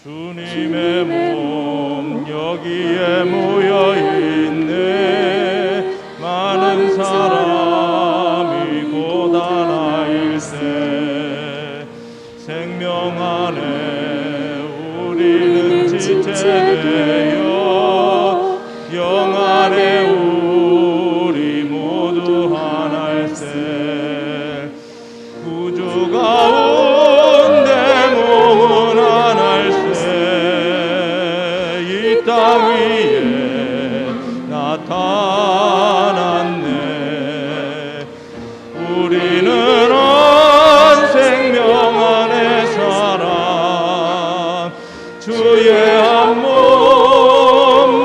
주님의 몸 여기에 모여있네. 많은 사람이 고단하일세. 생명 안에 우리는 지체되어 영 안에 우리 모두 하나일세. 구주 가운데 몸은 하나일세. 이 땅 위에 나타났네. 우리는 한 생명 안에 살아 주의 한 몸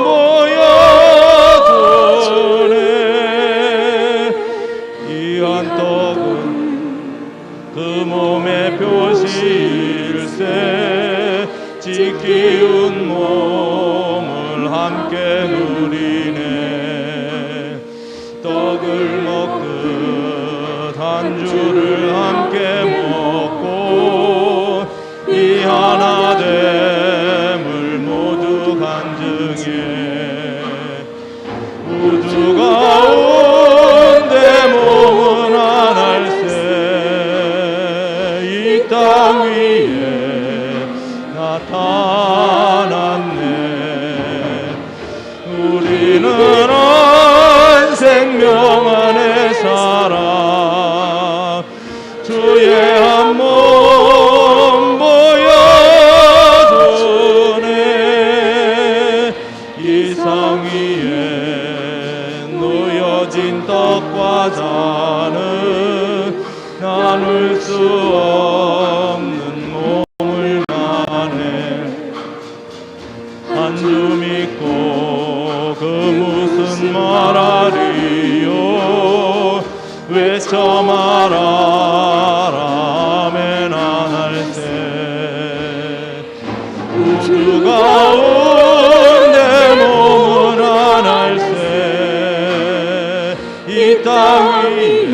보여주네. 이 한 떡은 그 몸의 표시일세. 지키운 몸을 함께 누리네. 떡을 먹듯 한 주를 함께 먹고 이 하나됨을 모두 간증해. 우주 가운데 몸은 하나일세. 이 땅 위에 나타났네. 우리는 한 생명 안에 살아 주의 한 몸 보여주네. 이 상 위에 놓여진 떡과 잔은 나눌 수 없는 몸을 나네. 한 주 믿고 그 무슨 말하리요. 외쳐 말하라 아멘 하나일세. 우주 가운데 몸은 하나일세. 이 땅 위에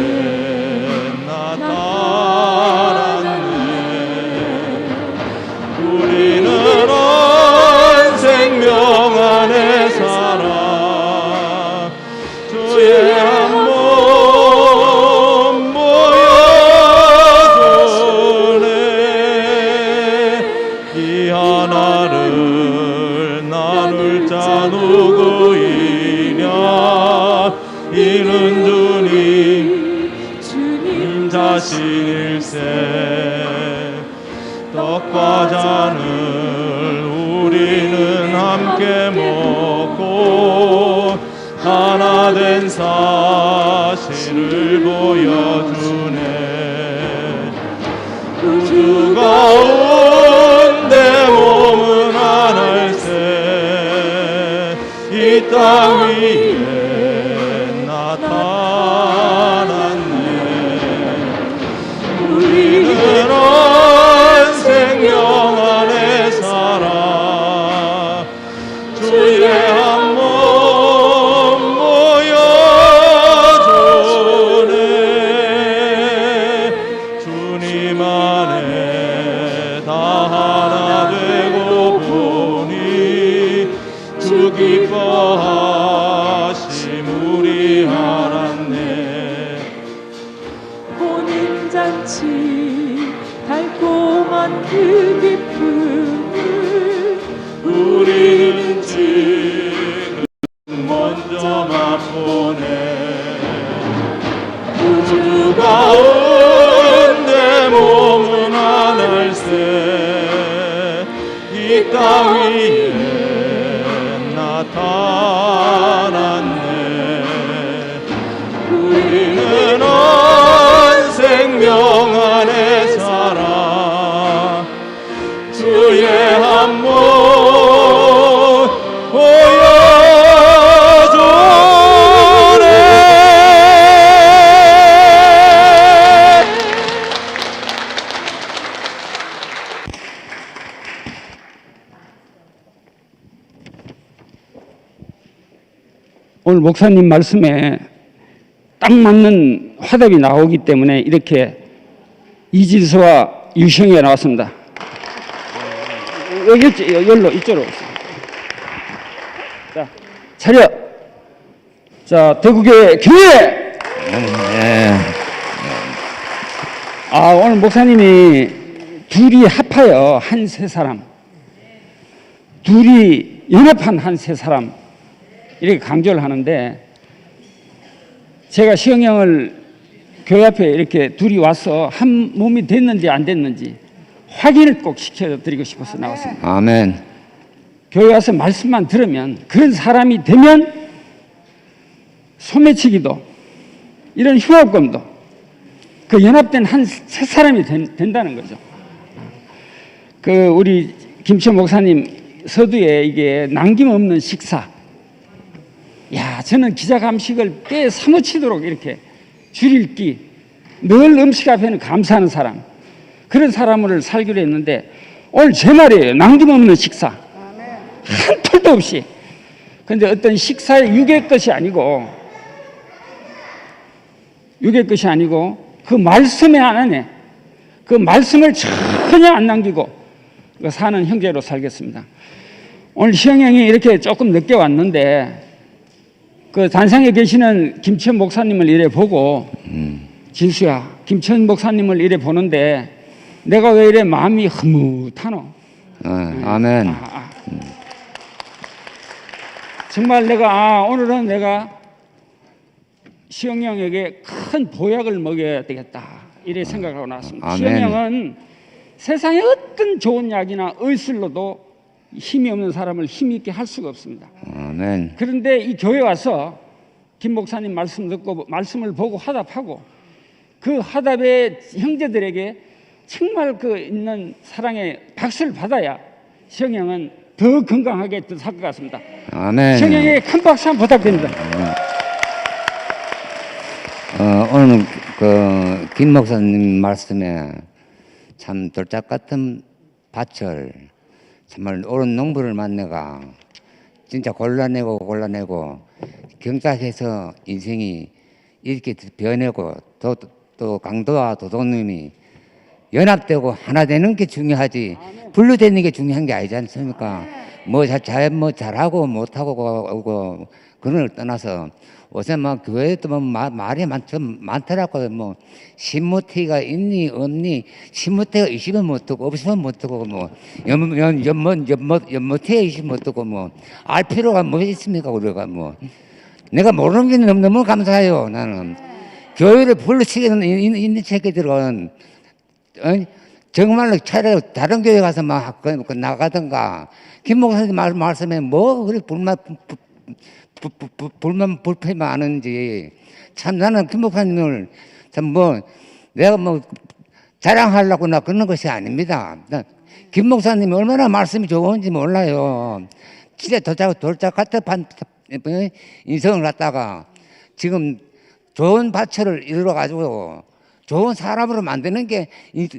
나타났네. 우리는 한 생명 안에 살아 주의 한 몸 보여주네. 이 하나를 나눌 자 누구이냐. 이는 주님 자신일세. 떡과 잔을 우리는 함께 먹고 하나 된 사실을 보여주네. 우주 가운데 몸은 하나일세. 이 땅 위에 나타났네. 우리는 한 생명 안에 살아 주의 한 몸 보여주네. 주님 안에 다 하나 되고 보니 주 기뻐하심 우리 알았네. 혼인잔치 달콤한 그 기쁨을 우리는 지금 먼저 맛보네. 우주 가운데 몸은 하나일세. 이 땅 위에 나타났네. 우리는 한 생명 안에 살아 주의 한 몸 보여주네. 오늘 목사님 말씀에 딱 맞는 화답이 나오기 때문에 이렇게 이질서와 유형이 나왔습니다. 여기로 이쪽으로 오세요. 자, 차려. 자, 대국의 교회. 오늘 목사님이 둘이 합하여 한 세 사람, 둘이 연합한 한 세 사람 이렇게 강조를 하는데, 제가 시영형을 교회 앞에 이렇게 둘이 와서 한 몸이 됐는지 안 됐는지 확인을 꼭 시켜드리고 싶어서 나왔습니다. 아멘. 교회 와서 말씀만 들으면 그런 사람이 되면 소매치기도 이런 흉악범도 그 연합된 한 세 사람이 된다는 거죠. 그 우리 김치현 목사님 서두에 이게 남김없는 식사. 야, 저는 기자감식을 꽤 사무치도록 이렇게 줄일기, 늘 음식 앞에는 감사하는 사람, 그런 사람을 살기로 했는데 오늘 제 말이에요. 남김없는 식사. 한 톨도 없이. 그런데 어떤 식사의 육의 것이 아니고 그 말씀에 안에 그 말씀을 전혀 안 남기고 사는 형제로 살겠습니다. 오늘 시영형이 이렇게 조금 늦게 왔는데 그 단상에 계시는 김치현 목사님을 이래 보고 진수야, 김치현 목사님을 이래 보는데 내가 왜 이래 마음이 흐뭇하노? 아멘. 정말 내가 오늘은 내가 시영형에게 큰 보약을 먹여야 되겠다 이래 생각하고 나왔습니다. 아멘. 시영형은 세상에 어떤 좋은 약이나 의술로도 힘이 없는 사람을 힘 있게 할 수가 없습니다. 아멘. 그런데 이 교회 와서 김 목사님 말씀 듣고 말씀을 보고 화답하고 그 화답의 형제들에게 정말 그 있는 사랑의 박수를 받아야 시영형은 더 건강하게 살 것 같습니다. 아멘. 시영형에게 큰 박수 한번 부탁드립니다. 오늘 김 목사님 말씀에 참 돌짝 같은 밭을 정말 옳은 농부를 만나가 진짜 골라내고 경작해서 인생이 이렇게 변하고 또 강도와 도둑님이 연합되고 하나 되는 게 중요하지 분류되는 게 중요한 게 아니지 않습니까? 뭐 잘하고 못하고 그런 걸 떠나서 요새 막 교회도 뭐 말이 많더라고요. 뭐 신무태가 있니 없니, 신무태가 있으면 못 듣고 없으면 못 듣고 뭐 연무태가 있으면 못 듣고 뭐 알 필요가 뭐 있습니까? 우리가 뭐 내가 모르는 게 너무 감사해요. 나는 교회를 불러치기는 있는 새끼들은 정말로 차라리 다른 교회 가서 막 나가든가 김 목사님 말씀에 뭐 그렇게 불만이 많은지 참 나는 김 목사님을 참 뭐 내가 뭐 자랑하려고나 그런 것이 아닙니다. 김 목사님이 얼마나 말씀이 좋은지 몰라요. 진짜 돌짝 같은 인성을 갖다가 지금 좋은 바처를 이루어 가지고 좋은 사람으로 만드는 게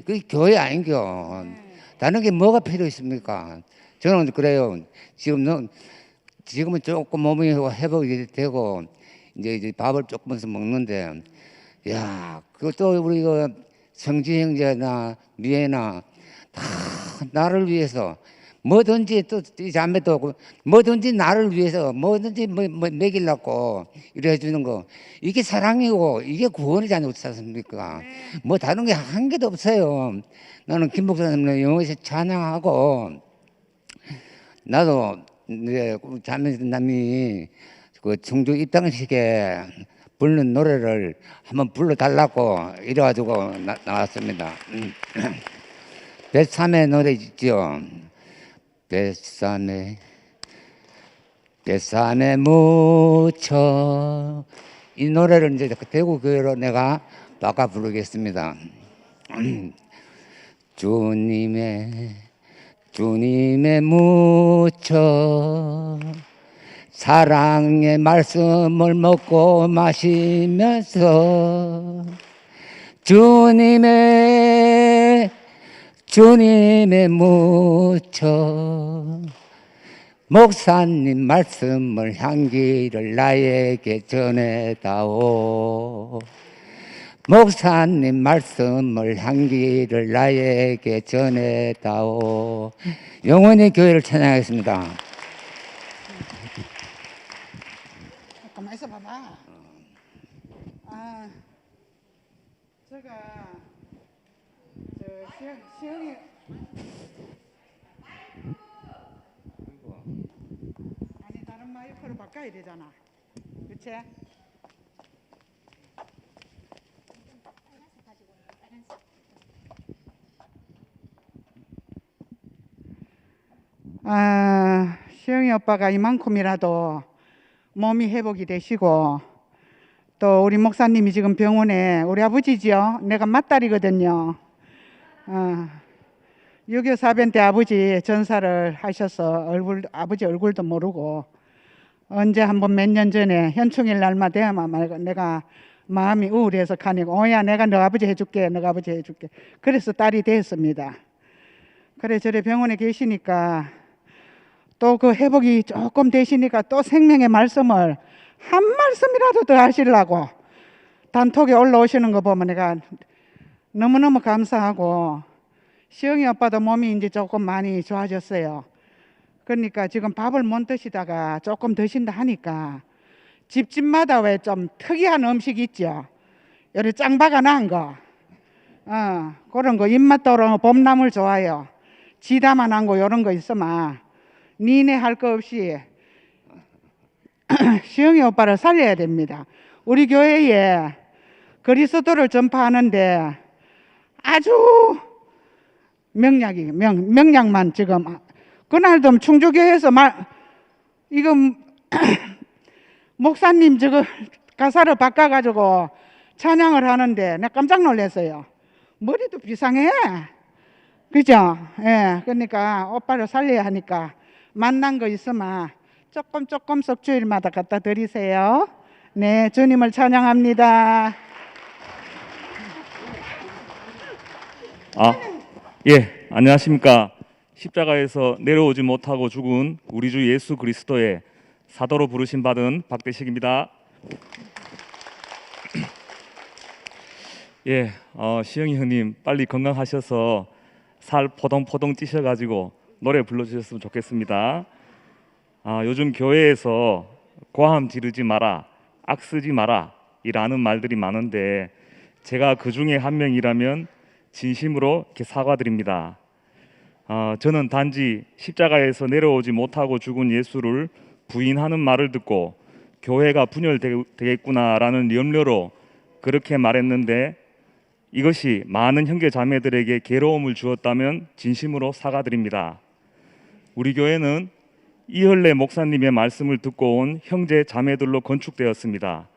그 교회 아닌겨. 다른 게 뭐가 필요 있습니까? 저는 그래요. 지금은 조금 몸이 회복이 되고 이제 밥을 조금씩 먹는데, 야, 그것도 우리 성지 형제나 미애나 다 나를 위해서 뭐든지 또 이 자매도 뭐든지 나를 위해서 뭐든지 먹이려고 이래 주는 거 이게 사랑이고 이게 구원이지 않습니까? 뭐 다른 게 한 개도 없어요. 나는 김 목사님을 영어에서 찬양하고 나도 이제 자매남이 그 청주 입당식에 부르는 노래를 한번 불러달라고 이래가지고 나왔습니다. 뱃삼의 노래 있죠. 뱃삼에 묻혀 이 노래를 이제 대구 교회로 내가 바꿔 부르겠습니다. 주님의 묻혀 사랑의 말씀을 먹고 마시면서 주님의 묻혀 목사님 말씀을 향기를 나에게 전해다오. 목사님 말씀을 향기를 나에게 전해다오. 영원히 교회를 찬양하겠습니다. 잠깐만 있어 봐봐. 제가 시영이 아니 다른 마이크로 바꿔야 되잖아. 그치? 시영이 오빠가 이만큼이라도 몸이 회복이 되시고 또 우리 목사님이 지금 병원에 우리 아버지지요. 내가 맏딸이거든요. 6.25 사변 때 아버지 전사를 하셔서 아버지 얼굴도 모르고 언제 한번 몇 년 전에 현충일 날만 되면 내가 마음이 우울해서 가니까 오야 내가 너 아버지 해줄게 너 아버지 해줄게 그래서 딸이 됐습니다. 그래 저래 병원에 계시니까 또 그 회복이 조금 되시니까 또 생명의 말씀을 한 말씀이라도 더 하시려고 단톡에 올라오시는 거 보면 내가 너무너무 감사하고 시영이 오빠도 몸이 이제 조금 많이 좋아졌어요. 그러니까 지금 밥을 못 드시다가 조금 드신다 하니까 집집마다 왜 좀 특이한 음식 있죠. 요리 짱바가 난 거 그런 거 입맛 돌아오는 봄나물 좋아요. 지다만 한 거 이런 거 있으면 니네 할 거 없이 시영이 오빠를 살려야 됩니다. 우리 교회에 그리스도를 전파하는데 아주 명량만 지금 그날도 충주교회에서 이거 목사님 저거 가사를 바꿔가지고 찬양을 하는데 내가 깜짝 놀랐어요. 머리도 비상해. 그죠? 예. 그러니까 오빠를 살려야 하니까 만난 거 있으면 조금씩 주일마다 갖다 드리세요. 네, 주님을 찬양합니다. 예, 안녕하십니까. 십자가에서 내려오지 못하고 죽은 우리 주 예수 그리스도의 사도로 부르심 받은 박대식입니다. 예, 시영이 형님 빨리 건강하셔서 살 포동포동 찌셔가지고 노래 불러주셨으면 좋겠습니다. 요즘 교회에서 고함 지르지 마라, 악 쓰지 마라 이라는 말들이 많은데 제가 그 중에 한 명이라면 진심으로 이렇게 사과드립니다. 저는 단지 십자가에서 내려오지 못하고 죽은 예수를 부인하는 말을 듣고 교회가 분열되겠구나라는 염려로 그렇게 말했는데 이것이 많은 형제 자매들에게 괴로움을 주었다면 진심으로 사과드립니다. 우리 교회는 이헐래 목사님의 말씀을 듣고 온 형제 자매들로 건축되었습니다.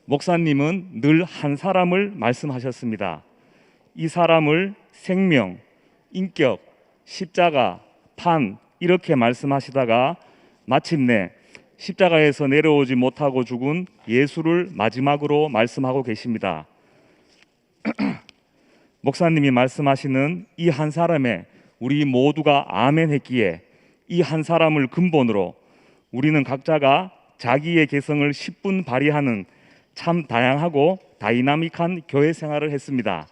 목사님은 늘 한 사람을 말씀하셨습니다. 이 사람을 생명, 인격, 십자가, 판 이렇게 말씀하시다가 마침내 십자가에서 내려오지 못하고 죽은 예수를 마지막으로 말씀하고 계십니다. 목사님이 말씀하시는 이 한 사람에 우리 모두가 아멘 했기에 이 한 사람을 근본으로 우리는 각자가 자기의 개성을 10분 발휘하는 참 다양하고 다이나믹한 교회 생활을 했습니다.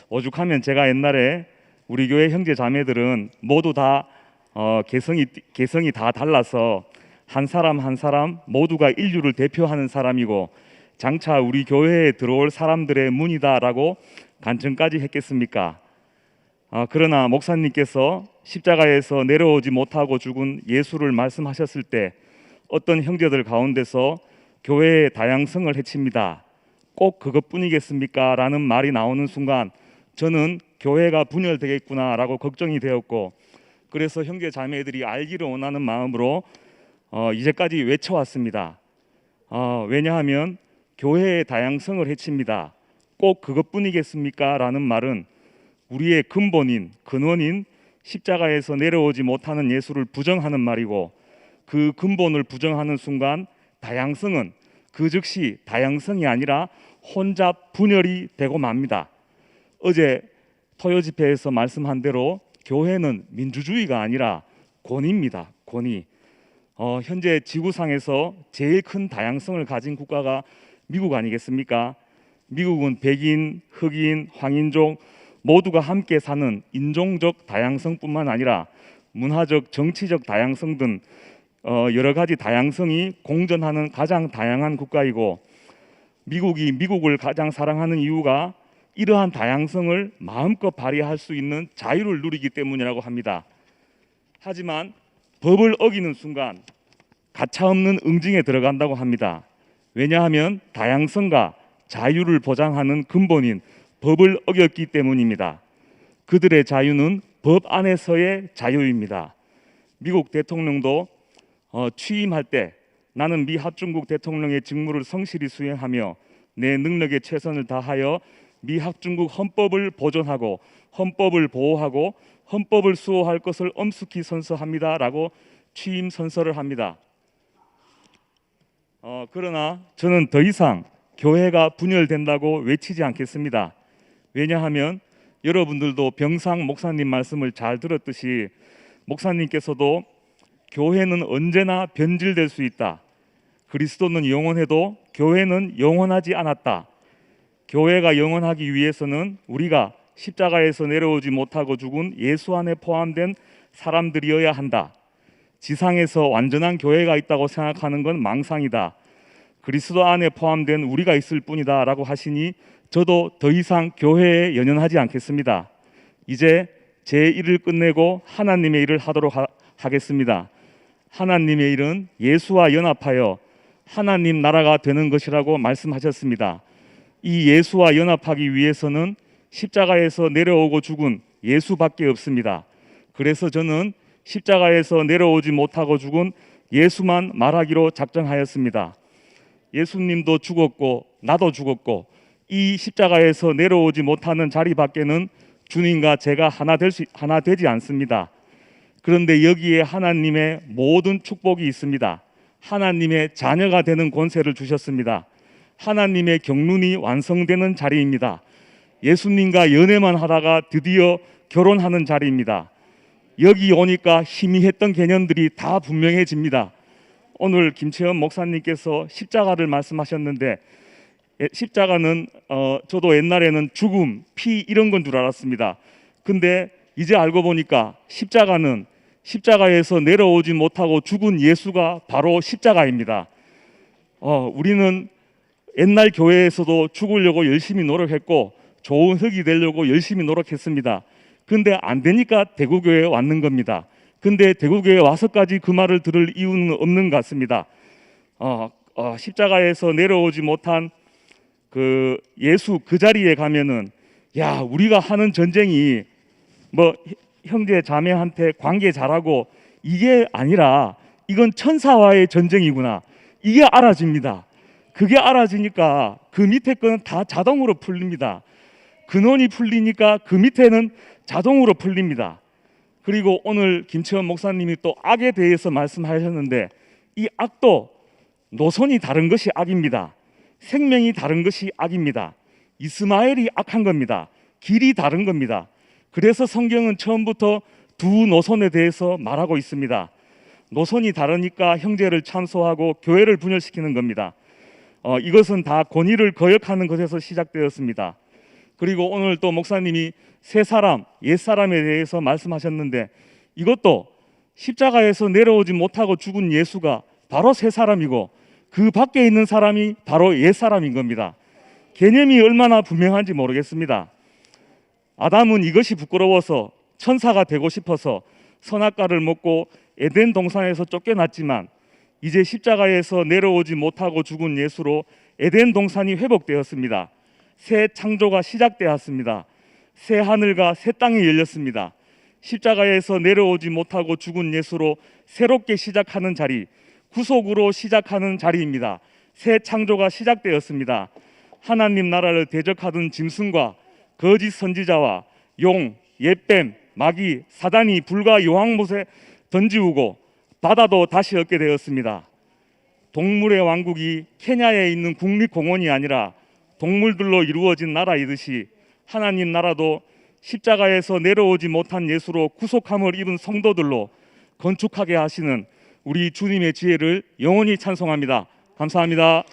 오죽하면 제가 옛날에 우리 교회 형제 자매들은 모두 다 개성이 다 달라서 한 사람 한 사람 모두가 인류를 대표하는 사람이고 장차 우리 교회에 들어올 사람들의 문이다라고 간증까지 했겠습니까? 그러나 목사님께서 십자가에서 내려오지 못하고 죽은 예수를 말씀하셨을 때 어떤 형제들 가운데서 교회의 다양성을 해칩니다. 꼭 그것뿐이겠습니까? 라는 말이 나오는 순간 저는 교회가 분열되겠구나라고 걱정이 되었고 그래서 형제 자매들이 알기를 원하는 마음으로 이제까지 외쳐왔습니다. 왜냐하면 교회의 다양성을 해칩니다. 꼭 그것뿐이겠습니까? 라는 말은 우리의 근본인 근원인 십자가에서 내려오지 못하는 예수를 부정하는 말이고 그 근본을 부정하는 순간 다양성은 그 즉시 다양성이 아니라 혼잡 분열이 되고 맙니다. 어제 토요 집회에서 말씀한 대로 교회는 민주주의가 아니라 권위입니다. 권위. 현재 지구상에서 제일 큰 다양성을 가진 국가가 미국 아니겠습니까? 미국은 백인, 흑인, 황인종 모두가 함께 사는 인종적 다양성뿐만 아니라 문화적, 정치적 다양성 등 여러 가지 다양성이 공존하는 가장 다양한 국가이고, 미국이 미국을 가장 사랑하는 이유가 이러한 다양성을 마음껏 발휘할 수 있는 자유를 누리기 때문이라고 합니다. 하지만 법을 어기는 순간 가차없는 응징에 들어간다고 합니다. 왜냐하면 다양성과 자유를 보장하는 근본인 법을 어겼기 때문입니다. 그들의 자유는 법 안에서의 자유입니다. 미국 대통령도 취임할 때 나는 미 합중국 대통령의 직무를 성실히 수행하며 내 능력에 최선을 다하여 미 합중국 헌법을 보존하고 헌법을 보호하고 헌법을 수호할 것을 엄숙히 선서합니다라고 취임 선서를 합니다. 그러나 저는 더 이상 교회가 분열된다고 외치지 않겠습니다. 왜냐하면 여러분들도 병상 목사님 말씀을 잘 들었듯이 목사님께서도 교회는 언제나 변질될 수 있다. 그리스도는 영원해도 교회는 영원하지 않았다. 교회가 영원하기 위해서는 우리가 십자가에서 내려오지 못하고 죽은 예수 안에 포함된 사람들이어야 한다. 지상에서 완전한 교회가 있다고 생각하는 건 망상이다. 그리스도 안에 포함된 우리가 있을 뿐이다 라고 하시니 저도 더 이상 교회에 연연하지 않겠습니다. 이제 제 일을 끝내고 하나님의 일을 하도록 하겠습니다. 하나님의 일은 예수와 연합하여 하나님 나라가 되는 것이라고 말씀하셨습니다. 이 예수와 연합하기 위해서는 십자가에서 내려오고 죽은 예수밖에 없습니다. 그래서 저는 십자가에서 내려오지 못하고 죽은 예수만 말하기로 작정하였습니다. 예수님도 죽었고 나도 죽었고 이 십자가에서 내려오지 못하는 자리 밖에는 주님과 제가 하나 되지 않습니다. 그런데 여기에 하나님의 모든 축복이 있습니다. 하나님의 자녀가 되는 권세를 주셨습니다. 하나님의 경륜이 완성되는 자리입니다. 예수님과 연애만 하다가 드디어 결혼하는 자리입니다. 여기 오니까 희미했던 개념들이 다 분명해집니다. 오늘 김채연 목사님께서 십자가를 말씀하셨는데 십자가는 저도 옛날에는 죽음, 피 이런 건 줄 알았습니다. 근데 이제 알고 보니까 십자가는 십자가에서 내려오지 못하고 죽은 예수가 바로 십자가입니다. 우리는 옛날 교회에서도 죽으려고 열심히 노력했고 좋은 흙이 되려고 열심히 노력했습니다. 근데 안 되니까 대구교회에 왔는 겁니다. 근데 대구교회에 와서까지 그 말을 들을 이유는 없는 것 같습니다. 십자가에서 내려오지 못한 그 예수 그 자리에 가면은 야, 우리가 하는 전쟁이 뭐 형제 자매한테 관계 잘하고 이게 아니라 이건 천사와의 전쟁이구나, 이게 알아집니다. 그게 알아지니까 그 밑에 거는 다 자동으로 풀립니다. 근원이 풀리니까 그 밑에는 자동으로 풀립니다. 그리고 오늘 김채원 목사님이 또 악에 대해서 말씀하셨는데 이 악도 노선이 다른 것이 악입니다. 생명이 다른 것이 악입니다. 이스마엘이 악한 겁니다. 길이 다른 겁니다. 그래서 성경은 처음부터 두 노선에 대해서 말하고 있습니다. 노선이 다르니까 형제를 참소하고 교회를 분열시키는 겁니다. 이것은 다 권위를 거역하는 것에서 시작되었습니다. 그리고 오늘 또 목사님이 새 사람, 옛 사람에 대해서 말씀하셨는데 이것도 십자가에서 내려오지 못하고 죽은 예수가 바로 새 사람이고 그 밖에 있는 사람이 바로 옛 사람인 겁니다. 개념이 얼마나 분명한지 모르겠습니다. 아담은 이것이 부끄러워서 천사가 되고 싶어서 선악과를 먹고 에덴 동산에서 쫓겨났지만 이제 십자가에서 내려오지 못하고 죽은 예수로 에덴 동산이 회복되었습니다. 새 창조가 시작되었습니다. 새 하늘과 새 땅이 열렸습니다. 십자가에서 내려오지 못하고 죽은 예수로 새롭게 시작하는 자리, 구속으로 시작하는 자리입니다. 새 창조가 시작되었습니다. 하나님 나라를 대적하던 짐승과 거짓 선지자와 용, 옛뱀, 마귀, 사단이 불과 요항못에 던지우고 바다도 다시 얻게 되었습니다. 동물의 왕국이 케냐에 있는 국립공원이 아니라 동물들로 이루어진 나라이듯이 하나님 나라도 십자가에서 내려오지 못한 예수로 구속함을 입은 성도들로 건축하게 하시는 우리 주님의 지혜를 영원히 찬송합니다. 감사합니다.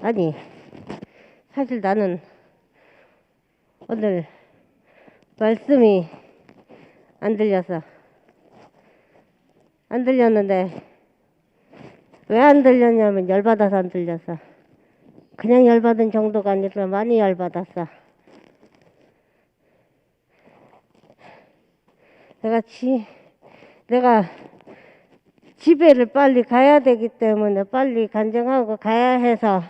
아니, 사실 나는 오늘 말씀이 안 들렸어. 안 들렸는데 왜 안 들렸냐면 열받아서 안 들렸어. 그냥 열받은 정도가 아니라 많이 열받았어. 내가 집에를 빨리 가야 되기 때문에 빨리 간증하고 가야 해서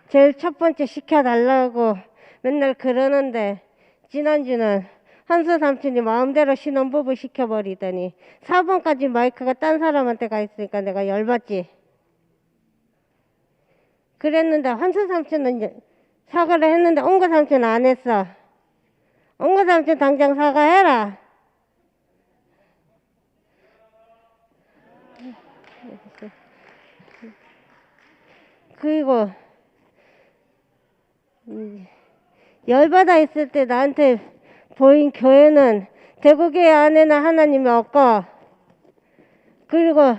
제일 첫 번째 시켜달라고 맨날 그러는데, 지난주는 한수 삼촌이 마음대로 신혼부부 시켜버리더니 4번까지 마이크가 딴 사람한테 가 있으니까 내가 열받지. 그랬는데 한수 삼촌은 이제 사과를 했는데 옹거 삼촌은 안 했어. 옹거 삼촌 당장 사과해라. 그리고 열받아 있을 때 나한테 보인 교회는 대구교회 안에는 하나님이 없고, 그리고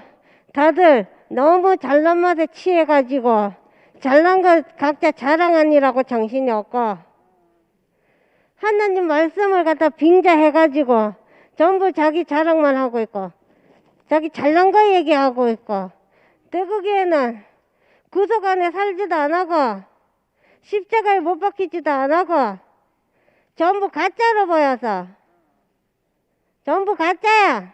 다들 너무 잘난 맛에 취해가지고 잘난 것 각자 자랑하느라고 정신이 없고, 하나님 말씀을 갖다 빙자해가지고 전부 자기 자랑만 하고 있고 자기 잘난 거 얘기하고 있고, 대구교회는 구속 안에 살지도 안 하고 십자가에 못 박히지도 안 하고 전부 가짜로 보여서 전부 가짜야.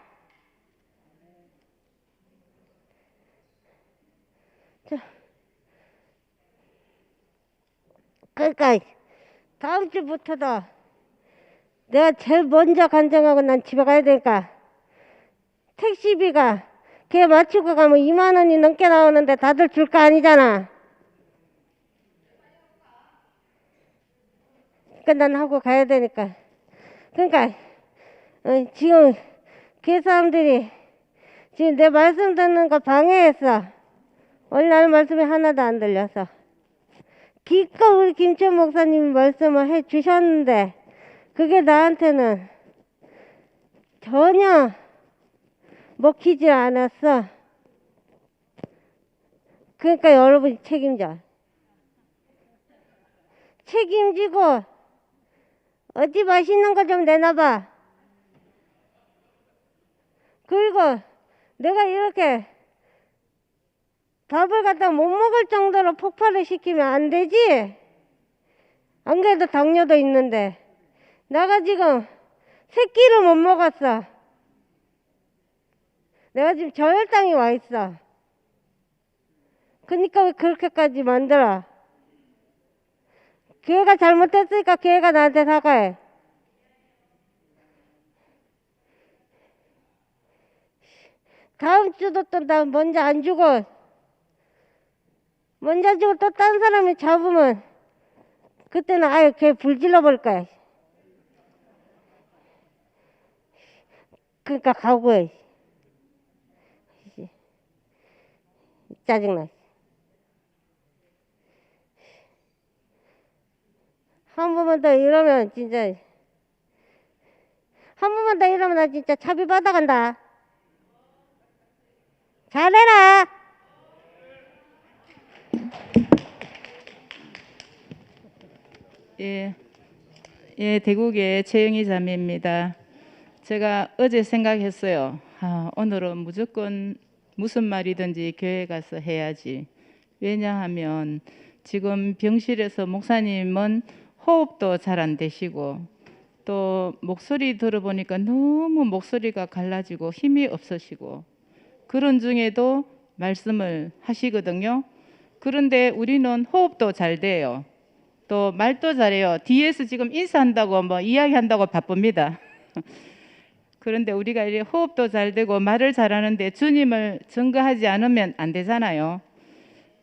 그러니까 다음 주부터도 내가 제일 먼저 간증하고 난 집에 가야 되니까 택시비가 걔 맞추고 가면 2만 원이 넘게 나오는데 다들 줄 거 아니잖아. 끝난하고 가야 되니까. 그러니까 지금 그 사람들이 지금 내 말씀 듣는 거 방해했어. 원래 하는 말씀이 하나도 안 들려서. 기껏 우리 김천 목사님이 말씀을 해 주셨는데 그게 나한테는 전혀 먹히지 않았어. 그러니까 여러분이 책임져. 책임지고 어디 맛있는 거 좀 내놔봐. 그리고 내가 이렇게 밥을 갖다 못 먹을 정도로 폭발을 시키면 안 되지. 안 그래도 당뇨도 있는데 내가 지금 3끼를 못 먹었어. 내가 지금 저혈당이 와 있어. 그러니까 왜 그렇게까지 만들어? 교회가 잘못했으니까 교회가 나한테 사과해. 다음 주도 또 나 먼저 안 주고 먼저 주고 또 딴 사람이 잡으면 그때는 아예 걔 불질러 버릴 거야. 그러니까 각오해. 짜증나. 한 번만 더 이러면 진짜 한 번만 더 이러면 나 진짜 차비 받아간다. 잘해라. 예, 대구의 최영희 자매입니다. 제가 어제 생각했어요. 오늘은 무조건 무슨 말이든지 교회 가서 해야지. 왜냐하면 지금 병실에서 목사님은 호흡도 잘 안 되시고 또 목소리 들어보니까 너무 목소리가 갈라지고 힘이 없으시고 그런 중에도 말씀을 하시거든요. 그런데 우리는 호흡도 잘 돼요. 또 말도 잘해요. 뒤에서 지금 인사한다고 뭐 이야기한다고 바쁩니다. 그런데 우리가 이렇게 호흡도 잘 되고 말을 잘하는데 주님을 증거하지 않으면 안 되잖아요.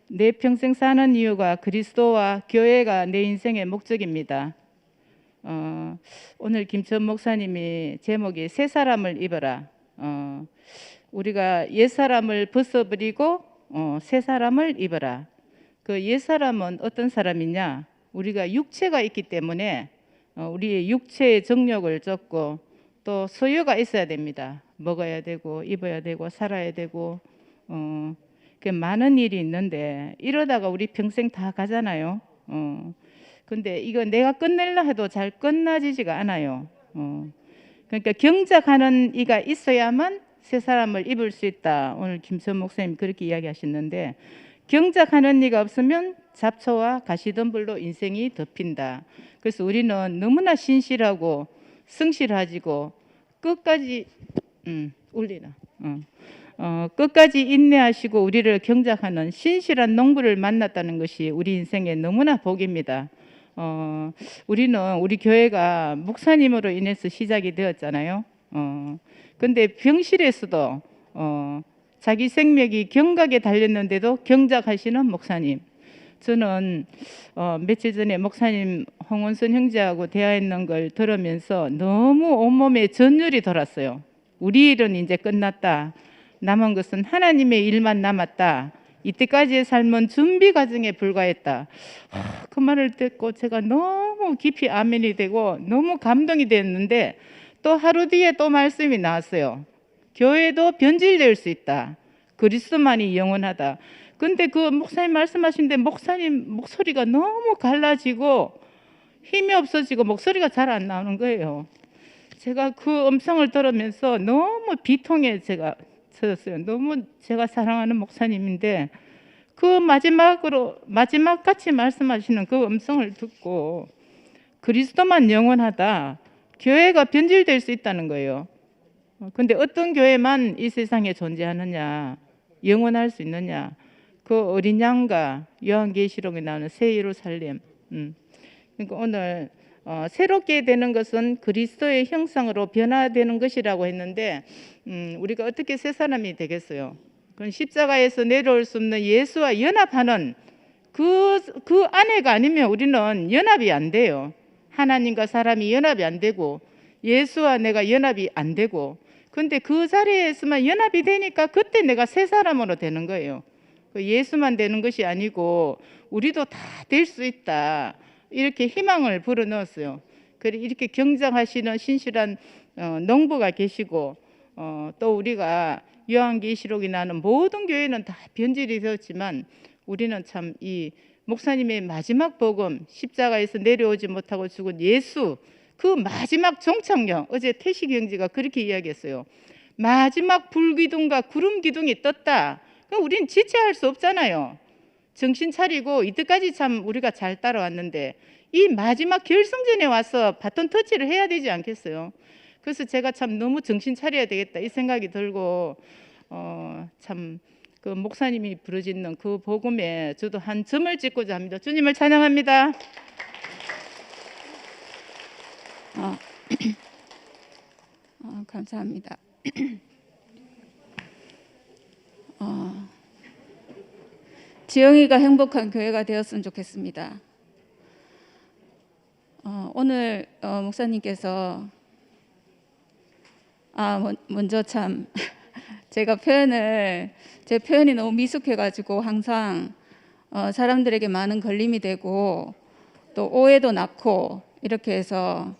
내 평생 사는 이유가 그리스도와 교회가 내 인생의 목적입니다. 오늘 김천 목사님이 제목이 새 사람을 입어라. 우리가 옛 사람을 벗어버리고 새 사람을 입어라. 그 옛 사람은 어떤 사람이냐? 우리가 육체가 있기 때문에 우리의 육체의 정욕을 쫓고 또 소유가 있어야 됩니다. 먹어야 되고 입어야 되고 살아야 되고 그 많은 일이 있는데 이러다가 우리 평생 다 가잖아요. 근데 이거 내가 끝낼라 해도 잘 끝나지지가 않아요. 그러니까 경작하는 이가 있어야만 새 사람을 입을 수 있다. 오늘 김천 목사님 그렇게 이야기하셨는데 경작하는 이가 없으면 잡초와 가시덤불로 인생이 덮인다. 그래서 우리는 너무나 신실하고 성실하지고 끝까지 울리나. 끝까지 인내하시고 우리를 경작하는 신실한 농부를 만났다는 것이 우리 인생의 너무나 복입니다. 우리는 우리 교회가 목사님으로 인해서 시작이 되었잖아요. 근데 병실에서도 자기 생명이 경각에 달렸는데도 경작하시는 목사님. 저는 며칠 전에 목사님 홍원선 형제하고 대화했는 걸 들으면서 너무 온몸에 전율이 돌았어요. 우리 일은 이제 끝났다. 남은 것은 하나님의 일만 남았다. 이때까지의 삶은 준비 과정에 불과했다. 그 말을 듣고 제가 너무 깊이 아멘이 되고 너무 감동이 됐는데 또 하루 뒤에 또 말씀이 나왔어요. 교회도 변질될 수 있다. 그리스도만이 영원하다. 근데 그 목사님 말씀하시는데 목사님 목소리가 너무 갈라지고 힘이 없어지고 목소리가 잘 안 나오는 거예요. 제가 그 음성을 들으면서 너무 비통에 제가 졌어요. 너무 제가 사랑하는 목사님인데 그 마지막 같이 말씀하시는 그 음성을 듣고 그리스도만 영원하다. 교회가 변질될 수 있다는 거예요. 근데 어떤 교회만 이 세상에 존재하느냐, 영원할 수 있느냐? 그 어린 양과 요한계시록에 나오는 새 예루살렘. 그러니까 오늘 새롭게 되는 것은 그리스도의 형상으로 변화되는 것이라고 했는데 우리가 어떻게 새 사람이 되겠어요? 그건 십자가에서 내려올 수 없는 예수와 연합하는 그 안에가 아니면 우리는 연합이 안 돼요. 하나님과 사람이 연합이 안 되고 예수와 내가 연합이 안 되고 근데 그 자리에서만 연합이 되니까 그때 내가 새 사람으로 되는 거예요. 예수만 되는 것이 아니고 우리도 다 될 수 있다. 이렇게 희망을 불어넣었어요. 그리고 이렇게 경작하시는 신실한 농부가 계시고 또 우리가 요한계시록이 나는 모든 교회는 다 변질이 되었지만 우리는 참 이 목사님의 마지막 복음 십자가에서 내려오지 못하고 죽은 예수 그 마지막 종착역 어제 태식 형제가 그렇게 이야기했어요. 마지막 불기둥과 구름 기둥이 떴다. 그럼 우리는 지체할 수 없잖아요. 정신 차리고 이때까지 참 우리가 잘 따라왔는데 이 마지막 결승전에 와서 바톤 터치를 해야 되지 않겠어요? 그래서 제가 참 너무 정신 차려야 되겠다 이 생각이 들고 참 그 목사님이 부르짖는 그 복음에 저도 한 점을 찍고자 합니다. 주님을 찬양합니다. 감사합니다. 지영이가 행복한 교회가 되었으면 좋겠습니다. 오늘 목사님께서 먼저 참 제가 제 표현이 너무 미숙해가지고 항상 사람들에게 많은 걸림이 되고 또 오해도 낳고 이렇게 해서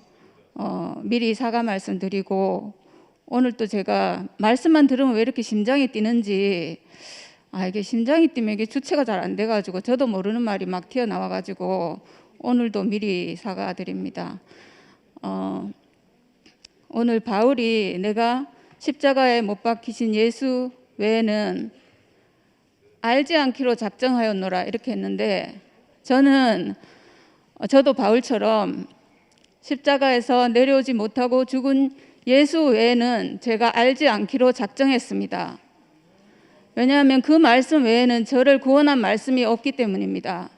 미리 사과 말씀드리고 오늘 또 제가 말씀만 들으면 왜 이렇게 심장이 뛰는지 이게 심장이 뛰면 이게 주체가 잘 안 돼가지고 저도 모르는 말이 막 튀어나와가지고 오늘도 미리 사과드립니다. 오늘 바울이 내가 십자가에 못 박히신 예수 외에는 알지 않기로 작정하였노라 이렇게 했는데 저도 바울처럼 십자가에서 내려오지 못하고 죽은 예수 외에는 제가 알지 않기로 작정했습니다. 왜냐하면 그 말씀 외에는 저를 구원한 말씀이 없기 때문입니다.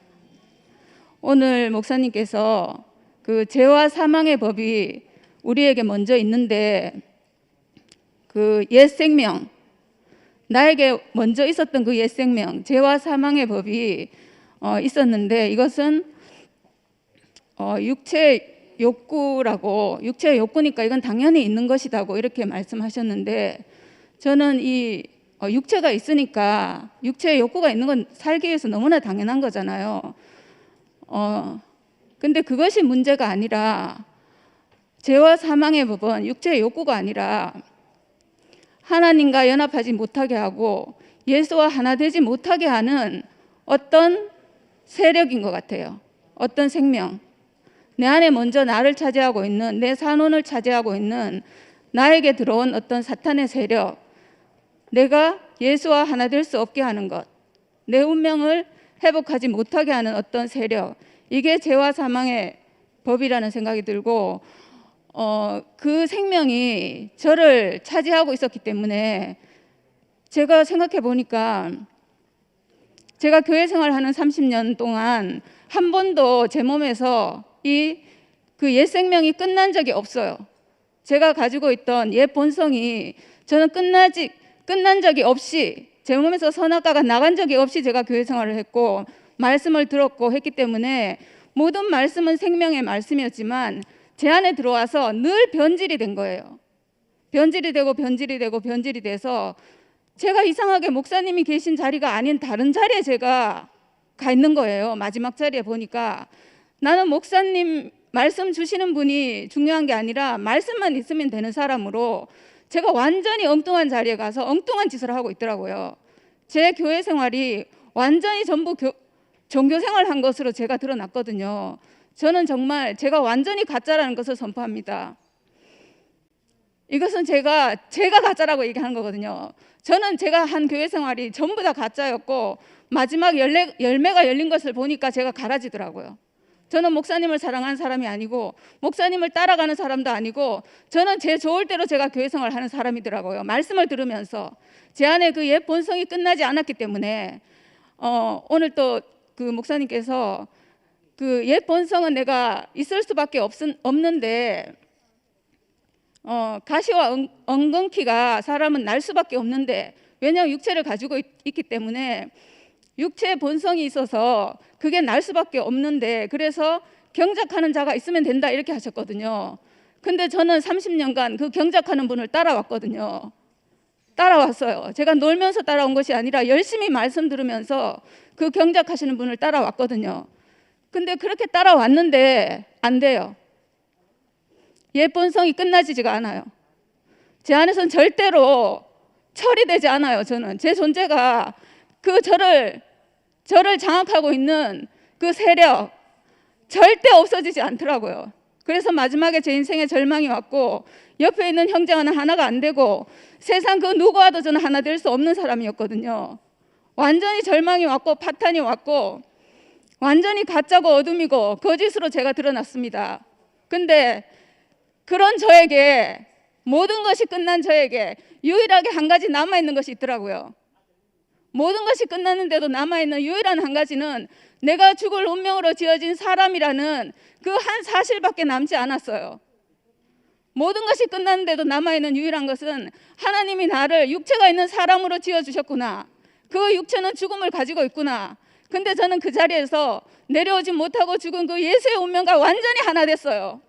오늘 목사님께서 그 죄와 사망의 법이 우리에게 먼저 있는데 그 옛 생명, 나에게 먼저 있었던 그 옛 생명, 죄와 사망의 법이 있었는데 이것은 육체 욕구라고 육체의 욕구니까 이건 당연히 있는 것이라고 이렇게 말씀하셨는데 저는 이 육체가 있으니까 육체의 욕구가 있는 건 살기 위해서 너무나 당연한 거잖아요. 근데 그것이 문제가 아니라 죄와 사망의 법은 육체의 욕구가 아니라 하나님과 연합하지 못하게 하고 예수와 하나 되지 못하게 하는 어떤 세력인 것 같아요. 어떤 생명. 내 안에 먼저 나를 차지하고 있는, 내 산원을 차지하고 있는 나에게 들어온 어떤 사탄의 세력, 내가 예수와 하나 될 수 없게 하는 것, 내 운명을 회복하지 못하게 하는 어떤 세력, 이게 죄와 사망의 법이라는 생각이 들고, 그 생명이 저를 차지하고 있었기 때문에 제가 생각해 보니까 제가 교회 생활하는 30년 동안 한 번도 제 몸에서 그 옛 생명이 끝난 적이 없어요. 제가 가지고 있던 옛 본성이 저는 끝난 적이 없이, 제 몸에서 선악과가 나간 적이 없이 제가 교회 생활을 했고 말씀을 들었고 했기 때문에 모든 말씀은 생명의 말씀이었지만 제 안에 들어와서 늘 변질이 된 거예요. 변질이 되고 돼서 제가 이상하게 목사님이 계신 자리가 아닌 다른 자리에 제가 가 있는 거예요. 마지막 자리에 보니까 나는 목사님 말씀 주시는 분이 중요한 게 아니라 말씀만 있으면 되는 사람으로 제가 완전히 엉뚱한 자리에 가서 엉뚱한 짓을 하고 있더라고요. 제 교회 생활이 완전히 전부 종교 생활한 것으로 제가 드러났거든요. 저는 정말 제가 완전히 가짜라는 것을 선포합니다. 이것은 제가 가짜라고 얘기하는 거거든요. 저는 제가 한 교회 생활이 전부 다 가짜였고 마지막 열매가 열린 것을 보니까 제가 갈아지더라고요. 저는 목사님을 사랑하는 사람이 아니고 목사님을 따라가는 사람도 아니고 저는 제 좋을 대로 제가 교회 생활을 하는 사람이더라고요. 말씀을 들으면서 제 안에 그 옛 본성이 끝나지 않았기 때문에 오늘 또 그 목사님께서 그 옛 본성은 내가 있을 수밖에 없는데 가시와 엉겅퀴가 사람은 날 수밖에 없는데, 왜냐하면 육체를 가지고 있기 때문에 육체의 본성이 있어서 그게 날 수밖에 없는데, 그래서 경작하는 자가 있으면 된다 이렇게 하셨거든요. 근데 저는 30년간 그 경작하는 분을 따라왔거든요. 따라왔어요. 제가 놀면서 따라온 것이 아니라 열심히 말씀 들으면서 그 경작하시는 분을 따라왔거든요. 근데 그렇게 따라왔는데 안 돼요. 옛 본성이 끝나지가 않아요. 제 안에서는 절대로 처리되지 않아요. 저는 제 존재가 그 저를 장악하고 있는 그 세력 절대 없어지지 않더라고요. 그래서 마지막에 제 인생에 절망이 왔고 옆에 있는 형제와는 하나가 안 되고 세상 그 누구와도 저는 하나 될 수 없는 사람이었거든요. 완전히 절망이 왔고 파탄이 왔고 완전히 가짜고 어둠이고 거짓으로 제가 드러났습니다. 근데 그런 저에게, 모든 것이 끝난 저에게 유일하게 한 가지 남아있는 것이 있더라고요. 모든 것이 끝났는데도 남아있는 유일한 한 가지는 내가 죽을 운명으로 지어진 사람이라는 그 한 사실밖에 남지 않았어요. 모든 것이 끝났는데도 남아있는 유일한 것은 하나님이 나를 육체가 있는 사람으로 지어주셨구나. 그 육체는 죽음을 가지고 있구나. 근데 저는 그 자리에서 내려오지 못하고 죽은 그 예수의 운명과 완전히 하나 됐어요.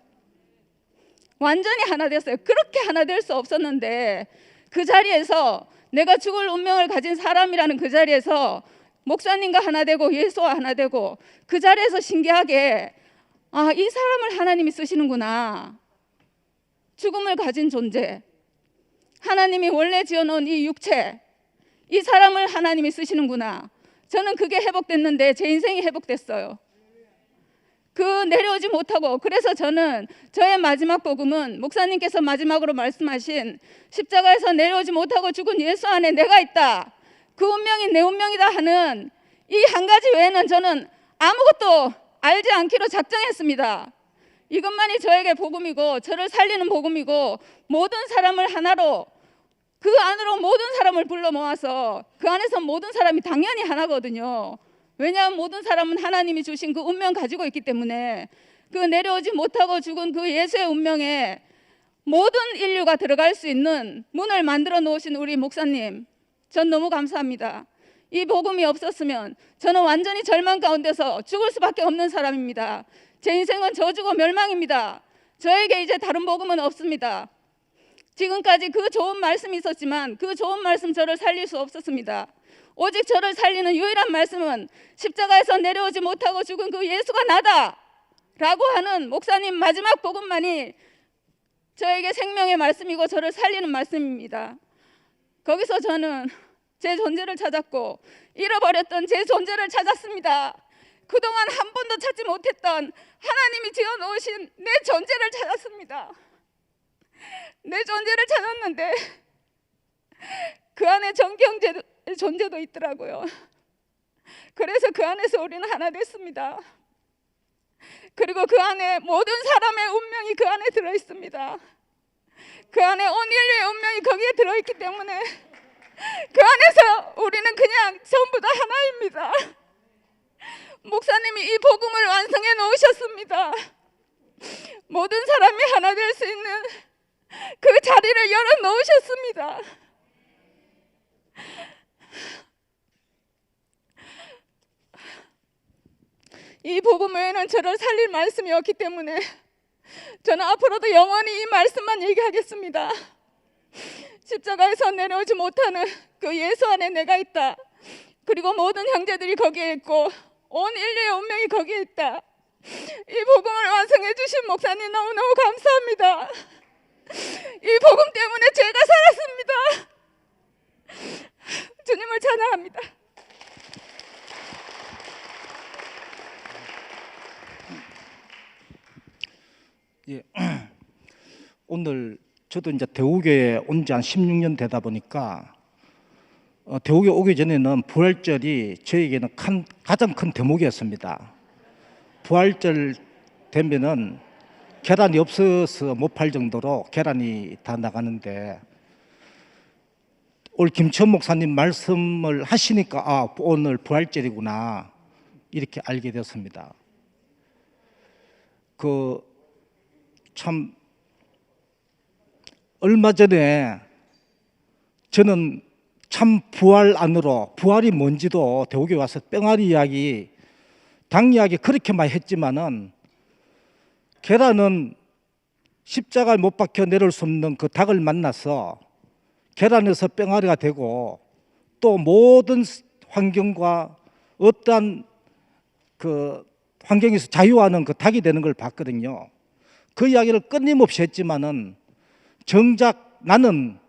완전히 하나 됐어요. 그렇게 하나 될 수 없었는데 그 자리에서 내가 죽을 운명을 가진 사람이라는 그 자리에서 목사님과 하나 되고 예수와 하나 되고 그 자리에서 신기하게 이 사람을 하나님이 쓰시는구나. 죽음을 가진 존재, 하나님이 원래 지어놓은 이 육체, 이 사람을 하나님이 쓰시는구나. 저는 그게 회복됐는데 제 인생이 회복됐어요. 그 내려오지 못하고, 그래서 저는 저의 마지막 복음은 목사님께서 마지막으로 말씀하신 십자가에서 내려오지 못하고 죽은 예수 안에 내가 있다, 그 운명이 내 운명이다 하는 이 한 가지 외에는 저는 아무것도 알지 않기로 작정했습니다. 이것만이 저에게 복음이고 저를 살리는 복음이고, 모든 사람을 하나로, 그 안으로 모든 사람을 불러 모아서 그 안에서 모든 사람이 당연히 하나거든요. 왜냐하면 모든 사람은 하나님이 주신 그 운명 가지고 있기 때문에 그 내려오지 못하고 죽은 그 예수의 운명에 모든 인류가 들어갈 수 있는 문을 만들어 놓으신 우리 목사님, 전 너무 감사합니다. 이 복음이 없었으면 저는 완전히 절망 가운데서 죽을 수밖에 없는 사람입니다. 제 인생은 저주고 멸망입니다. 저에게 이제 다른 복음은 없습니다. 지금까지 그 좋은 말씀이 있었지만 그 좋은 말씀 저를 살릴 수 없었습니다. 오직 저를 살리는 유일한 말씀은 십자가에서 내려오지 못하고 죽은 그 예수가 나다 라고 하는 목사님 마지막 복음만이 저에게 생명의 말씀이고 저를 살리는 말씀입니다. 거기서 저는 제 존재를 찾았고 잃어버렸던 제 존재를 찾았습니다. 그동안 한 번도 찾지 못했던 하나님이 지어놓으신 내 존재를 찾았습니다. 내 존재를 찾았는데 그 안에 정경제 존재도 있더라고요. 그래서 그 안에서 우리는 하나 됐습니다. 그리고 그 안에 모든 사람의 운명이 그 안에 들어있습니다. 그 안에 온 인류의 운명이 거기에 들어있기 때문에 그 안에서 우리는 그냥 전부 다 하나입니다. 목사님이 이 복음을 완성해 놓으셨습니다. 모든 사람이 하나 될 수 있는 그 자리를 열어 놓으셨습니다. 이 복음 외에는 저를 살릴 말씀이 없기 때문에 저는 앞으로도 영원히 이 말씀만 얘기하겠습니다. 십자가에서 내려오지 못하는 그 예수 안에 내가 있다. 그리고 모든 형제들이 거기에 있고 온 인류의 운명이 거기에 있다. 이 복음을 완성해 주신 목사님 너무너무 감사합니다. 이 복음 때문에 제가 살았습니다. 주님을 찬양합니다. 예, 오늘 저도 이제 대우교에 온 지 한 16년 되다 보니까 대우교에 오기 전에는 부활절이 저에게는 가장 큰 대목이었습니다. 부활절 되면은 계란이 없어서 못 팔 정도로 계란이 다 나가는데 오늘 김천 목사님 말씀을 하시니까 아, 오늘 부활절이구나 이렇게 알게 되었습니다. 참 얼마 전에 저는 참 부활 안으로 부활이 뭔지도 대우교에 와서 뺑아리 이야기 당 이야기 그렇게 많이 했지만은 계란은 십자가에 못 박혀 내려올 수 없는 그 닭을 만나서 계란에서 뺑아리가 되고 또 모든 환경과 어떠한 그 환경에서 자유하는 그 닭이 되는 걸 봤거든요. 그 이야기를 끊임없이 했지만은 정작 나는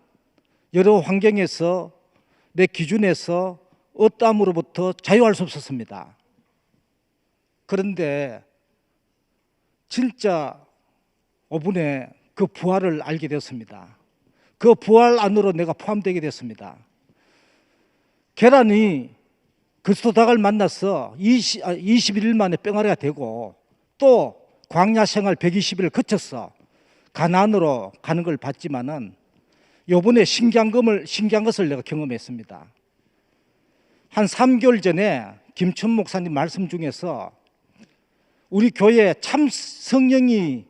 여러 환경에서 내 기준에서 어떠함으로부터 자유할 수 없었습니다. 그런데 진짜 5분에 그 부활을 알게 되었습니다. 그 부활 안으로 내가 포함되게 됐습니다. 계란이 그리스도 닭을 만나서 21일 만에 뺑아리가 되고 또 광야 생활 120일을 거쳐서 가나안으로 가는 걸 봤지만은 요번에 신기한 것을 내가 경험했습니다. 한 3개월 전에 김천 목사님 말씀 중에서 우리 교회에 참 성령이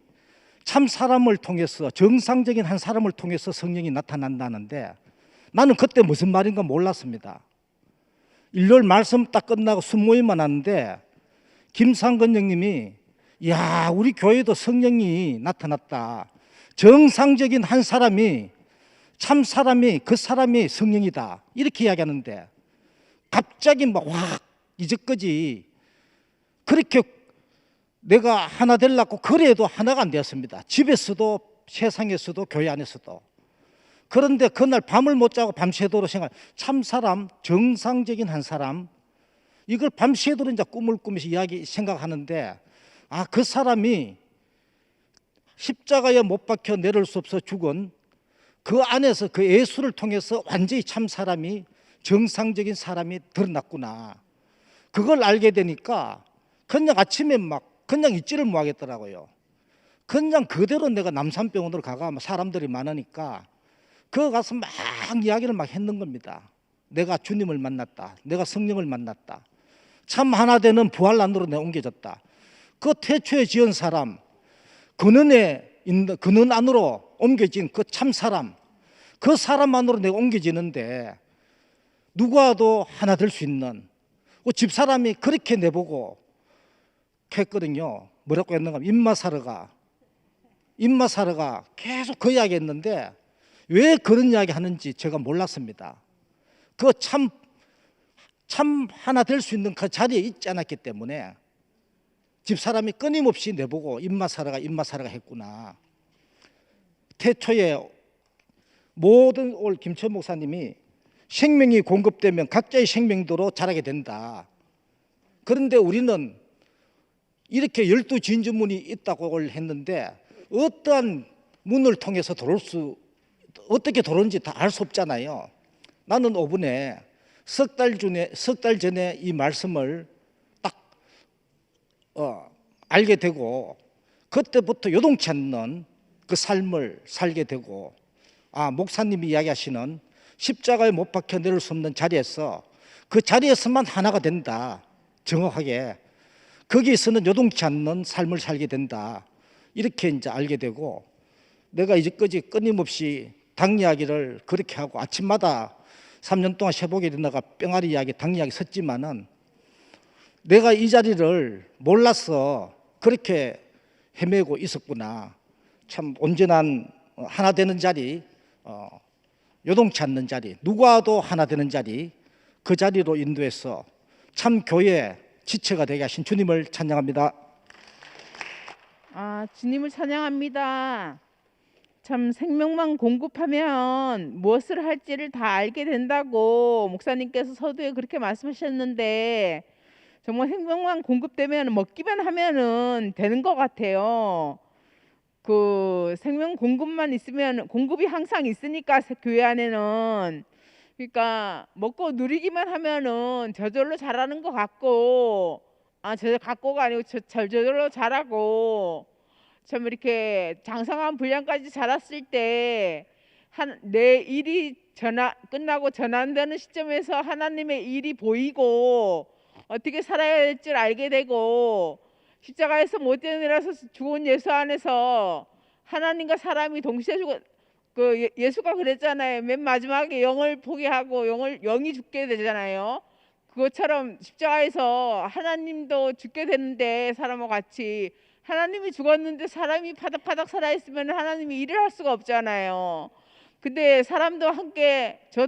참 사람을 통해서 정상적인 한 사람을 통해서 성령이 나타난다는데 나는 그때 무슨 말인가 몰랐습니다. 일요일 말씀 딱 끝나고 순모임만 하는데 김상건 형님이 야 우리 교회도 성령이 나타났다. 정상적인 한 사람이 참 사람이 그 사람이 성령이다. 이렇게 이야기하는데 갑자기 막 확 이제까지 그렇게 내가 하나 되려고 그래도 하나가 안 되었습니다. 집에서도 세상에서도 교회 안에서도. 그런데 그날 밤을 못 자고 밤새도록 참 사람 정상적인 한 사람 이걸 밤새도록 이제 꿈을 꾸면서 생각하는데 아, 그 사람이 십자가에 못 박혀 내려올 수 없어 죽은 그 안에서 그 예수를 통해서 완전히 참 사람이 정상적인 사람이 드러났구나. 그걸 알게 되니까 그냥 아침에 막 그냥 잊지를 못하겠더라고요. 그냥 그대로 내가 남산병원으로 가가 사람들이 많으니까 그 가서 막 이야기를 막 했는 겁니다. 내가 주님을 만났다. 내가 성령을 만났다. 참 하나 되는 부활 안으로 내가 옮겨졌다. 그 태초에 지은 사람, 근원에 있는 근원 안으로 옮겨진 그 참 사람, 그 사람 안으로 내가 옮겨지는데 누구와도 하나 될 수 있는 집사람이 그렇게 내보고 했거든요. 뭐라고 했는가? 입맛 사러 가 계속 그 이야기 했는데 왜 그런 이야기 하는지 제가 몰랐습니다. 그 참 하나 될 수 있는 그 자리에 있지 않았기 때문에 집사람이 끊임없이 내보고 입맛 사러 가 했구나. 태초에 모든 올 김천 목사님이 생명이 공급되면 각자의 생명도로 자라게 된다. 그런데 우리는 이렇게 12진주문이 있다고 했는데 어떠한 문을 통해서 어떻게 들어오는지 다 알 수 없잖아요. 나는 5분에 석 달 전에 이 말씀을 딱 알게 되고 그때부터 요동치 않는 그 삶을 살게 되고 목사님이 이야기하시는 십자가에 못 박혀 내릴 수 없는 자리에서 그 자리에서만 하나가 된다. 정확하게 거기에서는 요동치 않는 삶을 살게 된다. 이렇게 이제 알게 되고 내가 이제까지 끊임없이 당 이야기를 그렇게 하고 아침마다 3년 동안 새벽에 일어나가 뿅아리 이야기, 당 이야기 썼지만은 내가 이 자리를 몰라서 그렇게 헤매고 있었구나. 참 온전한 하나 되는 자리, 요동치 않는 자리, 누구와도 하나 되는 자리, 그 자리로 인도해서 참 교회 지체가 되게 하신 주님을 찬양합니다. 주님을 찬양합니다. 참 생명만 공급하면 무엇을 할지를 다 알게 된다고 목사님께서 서두에 그렇게 말씀하셨는데 정말 생명만 공급되면 먹기만 하면은 되는 것 같아요. 그 생명 공급만 있으면 공급이 항상 있으니까 교회 안에는 그러니까 먹고 누리기만 하면은 저절로 자라는 것 같고 저 갖고가 아니고 저절로 자라고 참 이렇게 장성한 분량까지 자랐을 때 내 일이 끝나고 전환되는 시점에서 하나님의 일이 보이고 어떻게 살아야 할 줄 알게 되고 십자가에서 못 뛰어내려서 죽은 예수 안에서 하나님과 사람이 동시에 예수가 그랬잖아요. 맨 마지막에 영을 포기하고 영이 죽게 되잖아요. 그것처럼 십자가에서 하나님도 죽게 되는데 사람과 같이 하나님이 죽었는데 사람이 파닥파닥 살아있으면 하나님이 일을 할 수가 없잖아요. 근데 저도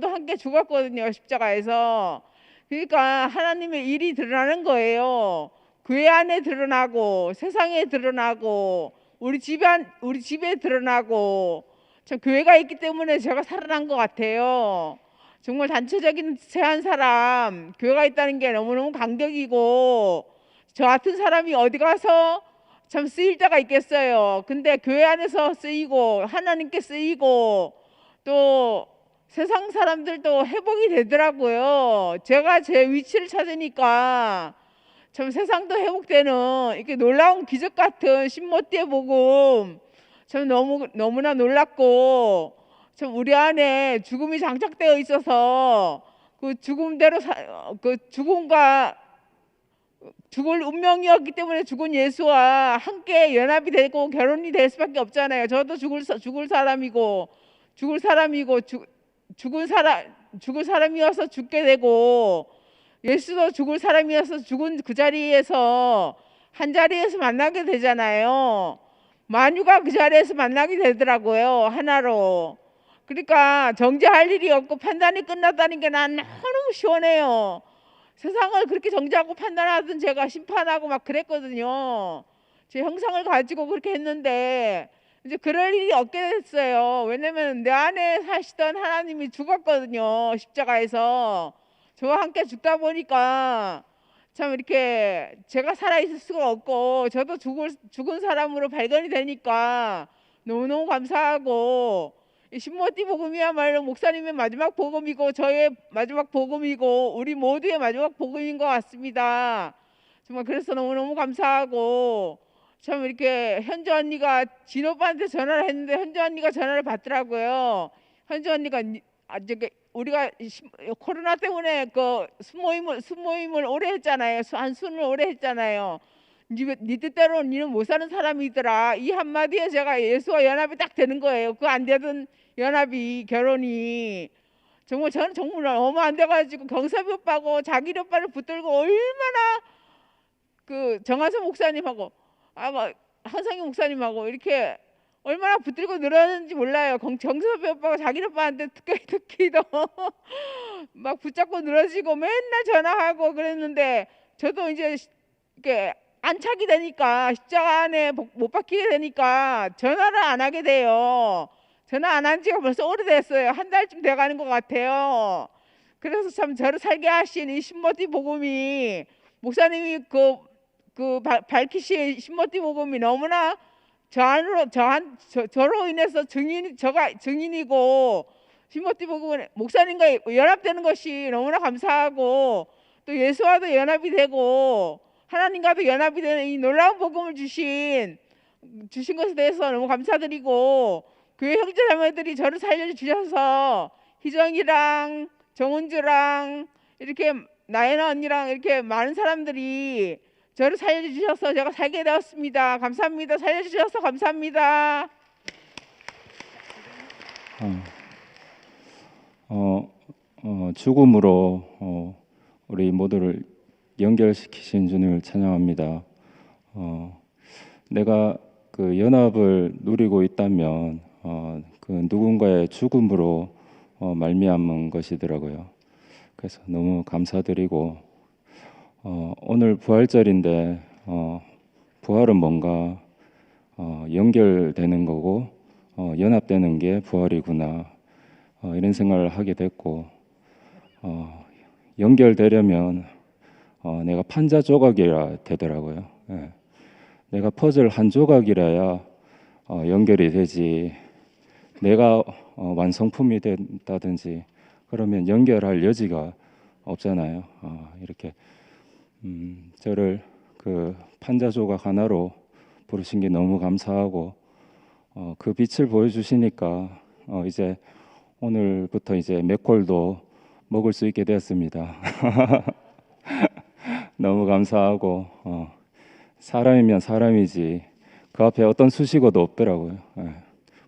함께 죽었거든요. 십자가에서. 그러니까 하나님의 일이 드러나는 거예요. 교회 안에 드러나고 세상에 드러나고 우리 집에 드러나고 참 교회가 있기 때문에 제가 살아난 것 같아요. 정말 단체적인 한 사람 교회가 있다는 게 너무너무 감격이고 저 같은 사람이 어디 가서 참 쓰일 때가 있겠어요. 근데 교회 안에서 쓰이고 하나님께 쓰이고 또 세상 사람들도 회복이 되더라고요. 제가 제 위치를 찾으니까 참 세상도 회복되는 이렇게 놀라운 기적 같은 신모띠의 복음 참 너무나 놀랐고 참 우리 안에 죽음이 장착되어 있어서 그 죽음대로 죽음과 죽을 운명이었기 때문에 죽은 예수와 함께 연합이 되고 결혼이 될 수밖에 없잖아요. 저도 죽을 사람이고 죽을 사람이어서 죽게 되고 예수도 죽을 사람이어서 죽은 그 자리에서 한 자리에서 만나게 되잖아요. 만유가 그 자리에서 만나게 되더라고요. 하나로. 그러니까 정죄할 일이 없고 판단이 끝났다는 게 난 너무 시원해요. 세상을 그렇게 정죄하고 판단하던 제가 심판하고 막 그랬거든요. 제 형상을 가지고 그렇게 했는데 이제 그럴 일이 없게 됐어요. 왜냐면 내 안에 사시던 하나님이 죽었거든요. 십자가에서. 저와 함께 죽다 보니까 참 이렇게 제가 살아있을 수가 없고 저도 죽은 사람으로 발견이 되니까 너무너무 감사하고 신모띠 복음이야말로 목사님의 마지막 복음이고 저의 마지막 복음이고 우리 모두의 마지막 복음인 것 같습니다. 정말 그래서 너무너무 감사하고 참 이렇게 현주 언니가 진 오빠한테 전화를 했는데 현주 언니가 전화를 받더라고요. 현주 언니가 우리가 코로나 때문에 그 수모임을 오래 했잖아요. 한순을 오래 했잖아요. 니 뜻대로 니는 못 사는 사람이더라. 이 한마디에 제가 예수와 연합이 딱 되는 거예요. 그 안 되던 연합이 결혼이 정말 저는 정말 너무 안 돼가지고 경섭이 오빠하고 자기 오빠를 붙들고 얼마나 그 정하선 목사님하고 한상희 목사님하고 이렇게 얼마나 붙들고 늘었는지 몰라요. 정섭이 오빠가 자기 오빠한테 특히도 막 붙잡고 늘어지고 맨날 전화하고 그랬는데 저도 이제 이렇게 안착이 되니까 십자가 안에 못 박히게 되니까 전화를 안 하게 돼요. 전화 안 한 지가 벌써 오래됐어요. 한 달쯤 돼가는 것 같아요. 그래서 참 저를 살게 하신 이 신모티 복음이 목사님이 밝히신 신모티 복음이 너무나 저로 인해서 저가 증인이고 신모티 복음은 목사님과 연합되는 것이 너무나 감사하고 또 예수와도 연합이 되고 하나님과도 연합이 되는 이 놀라운 복음을 주신 것에 대해서 너무 감사드리고 교회 형제자매들이 저를 살려주셔서 희정이랑 정은주랑 이렇게 나연아 언니랑 이렇게 많은 사람들이 저를 살려주셔서 제가 살게 되었습니다. 감사합니다. 살려주셔서 감사합니다. 죽음으로 우리 모두를 연결시키신 주님을 찬양합니다. 내가 그 연합을 누리고 있다면 그 누군가의 죽음으로 말미암은 것이더라고요. 그래서 너무 감사드리고 오늘 부활절인데 부활은 뭔가 연결되는 거고 연합되는 게 부활이구나 이런 생각을 하게 됐고 연결되려면 내가 판자 조각이라 되더라고요. 예. 내가 퍼즐 한 조각이라야 연결이 되지 내가 완성품이 된다든지 그러면 연결할 여지가 없잖아요. 이렇게 저를 그 판자 조각 하나로 부르신 게 너무 감사하고 그 빛을 보여주시니까 이제 오늘부터 이제 맥콜도 먹을 수 있게 되었습니다. 너무 감사하고 사람이면 사람이지 그 앞에 어떤 수식어도 없더라고요.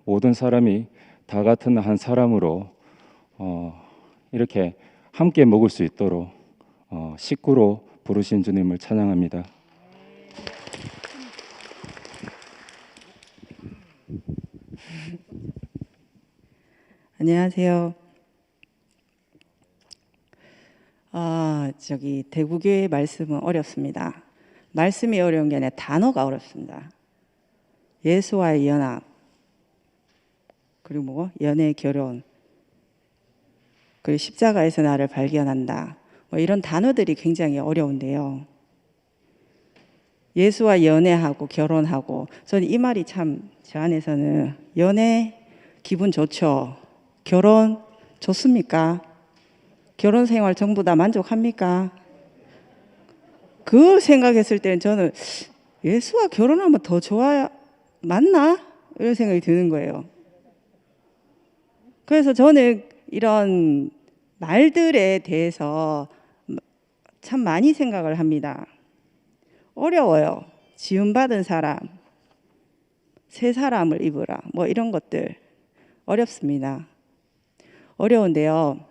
모든 사람이 다 같은 한 사람으로 이렇게 함께 먹을 수 있도록 식구로 부르신 주님을 찬양합니다. 안녕하세요. 대구교회 말씀은 어렵습니다. 말씀이 어려운 게 아니라 단어가 어렵습니다. 예수와의 연합, 그리고 연애, 결혼, 그리고 십자가에서 나를 발견한다. 이런 단어들이 굉장히 어려운데요. 예수와 연애하고 결혼하고 저는 이 말이 참 제 안에서는 연애 기분 좋죠. 결혼 좋습니까? 결혼 생활 전부 다 만족합니까? 그걸 생각했을 때는 저는 예수와 결혼하면 더 좋아야 맞나? 이런 생각이 드는 거예요. 그래서 저는 이런 말들에 대해서 참 많이 생각을 합니다. 어려워요. 지음받은 사람, 새 사람을 입으라. 이런 것들 어렵습니다. 어려운데요.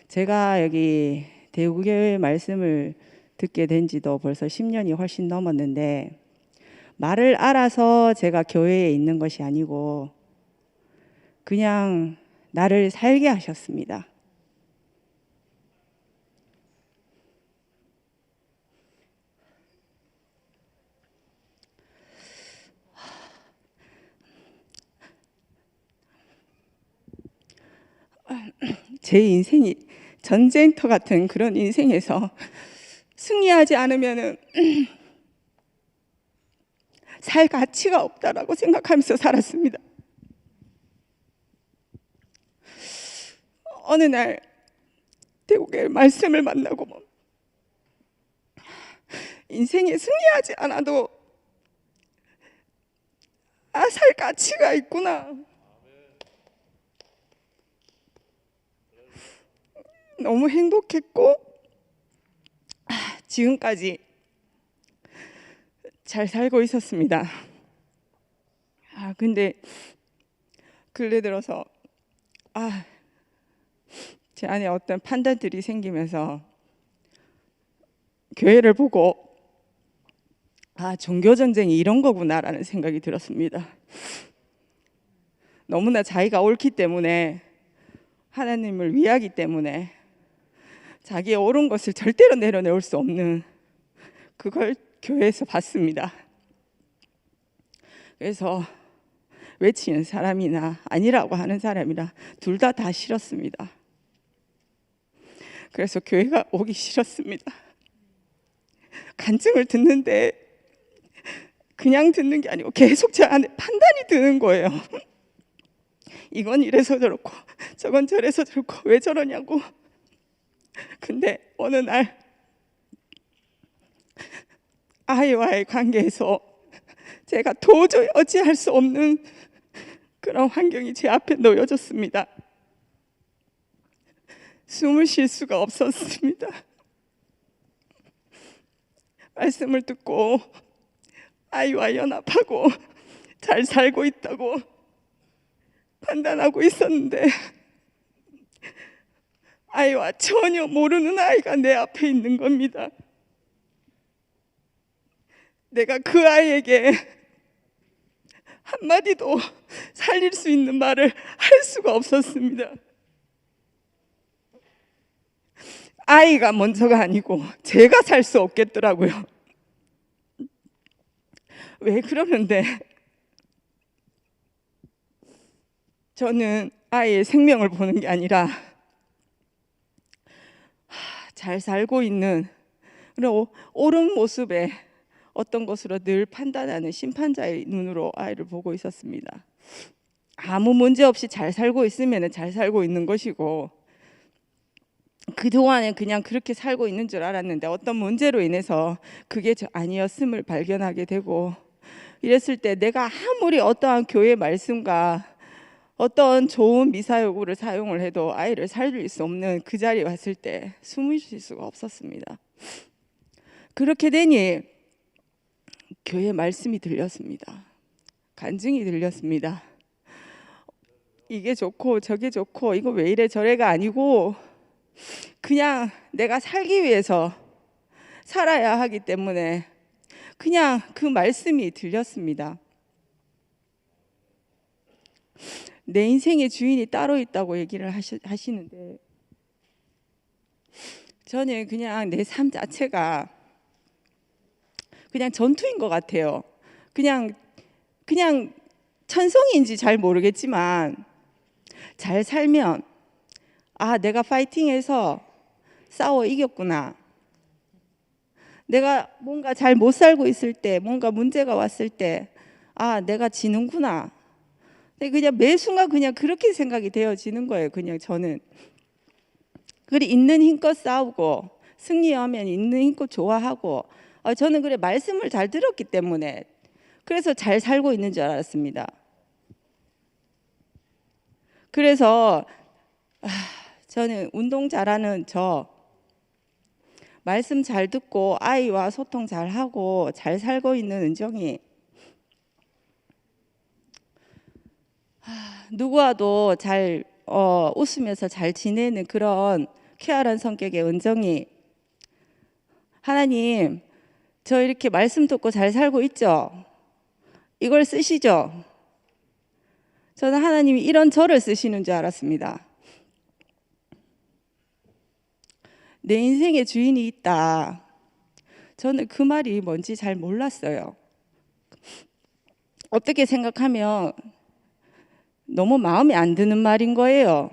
제가 여기 대구교회 말씀을 듣게 된 지도 벌써 10년이 훨씬 넘었는데 말을 알아서 제가 교회에 있는 것이 아니고 그냥 나를 살게 하셨습니다. 제 인생이 전쟁터 같은 그런 인생에서 승리하지 않으면은 살 가치가 없다라고 생각하면서 살았습니다. 어느 날 대국의 말씀을 만나고 인생에 승리하지 않아도 살 가치가 있구나. 너무 행복했고 지금까지 잘 살고 있었습니다. 근데 근래 들어서 제 안에 어떤 판단들이 생기면서 교회를 보고 종교 전쟁이 이런 거구나라는 생각이 들었습니다. 너무나 자기가 옳기 때문에 하나님을 위하기 때문에 자기의 옳은 것을 절대로 내려놓을 수 없는 그걸 교회에서 봤습니다. 그래서 외치는 사람이나 아니라고 하는 사람이나 둘 다 싫었습니다. 그래서 교회가 오기 싫었습니다. 간증을 듣는데 그냥 듣는 게 아니고 계속 제 안에 판단이 드는 거예요. 이건 이래서 저렇고 저건 저래서 저렇고 왜 저러냐고. 근데 어느 날 아이와의 관계에서 제가 도저히 어찌할 수 없는 그런 환경이 제 앞에 놓여졌습니다. 숨을 쉴 수가 없었습니다. 말씀을 듣고 아이와 연합하고 잘 살고 있다고 판단하고 있었는데 아이와 전혀 모르는 아이가 내 앞에 있는 겁니다. 내가 그 아이에게 한마디도 살릴 수 있는 말을 할 수가 없었습니다. 아이가 먼저가 아니고 제가 살 수 없겠더라고요. 왜 그러는데 저는 아이의 생명을 보는 게 아니라 잘 살고 있는 그런 옳은 모습에 어떤 것으로 늘 판단하는 심판자의 눈으로 아이를 보고 있었습니다. 아무 문제 없이 잘 살고 있으면 잘 살고 있는 것이고 그동안에 그냥 그렇게 살고 있는 줄 알았는데 어떤 문제로 인해서 그게 아니었음을 발견하게 되고 이랬을 때 내가 아무리 어떠한 교회 말씀과 어떤 좋은 미사여구를 사용을 해도 아이를 살릴 수 없는 그 자리에 왔을 때 숨을 쉴 수가 없었습니다. 그렇게 되니 교회 말씀이 들렸습니다. 간증이 들렸습니다. 이게 좋고 저게 좋고 이거 왜 이래 저래가 아니고 그냥 내가 살기 위해서 살아야 하기 때문에 그냥 그 말씀이 들렸습니다. 내 인생의 주인이 따로 있다고 얘기를 하시는데 저는 그냥 내 삶 자체가 그냥 전투인 것 같아요. 그냥 천성인지 잘 모르겠지만 잘 살면 아, 내가 파이팅해서 싸워 이겼구나. 내가 뭔가 잘 못 살고 있을 때, 뭔가 문제가 왔을 때, 아, 내가 지는구나. 근데 그냥 매 순간 그냥 그렇게 생각이 되어지는 거예요. 그냥 저는. 그래 있는 힘껏 싸우고 승리하면 있는 힘껏 좋아하고 저는 그래 말씀을 잘 들었기 때문에 그래서 잘 살고 있는 줄 알았습니다. 그래서 저는 운동 잘하는 말씀 잘 듣고 아이와 소통 잘 하고 잘 살고 있는 은정이 누구와도 잘 웃으면서 잘 지내는 그런 쾌활한 성격의 은정이 하나님 저 이렇게 말씀 듣고 잘 살고 있죠? 이걸 쓰시죠? 저는 하나님이 이런 저를 쓰시는 줄 알았습니다. 내 인생의 주인이 있다. 저는 그 말이 뭔지 잘 몰랐어요. 어떻게 생각하면 너무 마음에 안 드는 말인 거예요.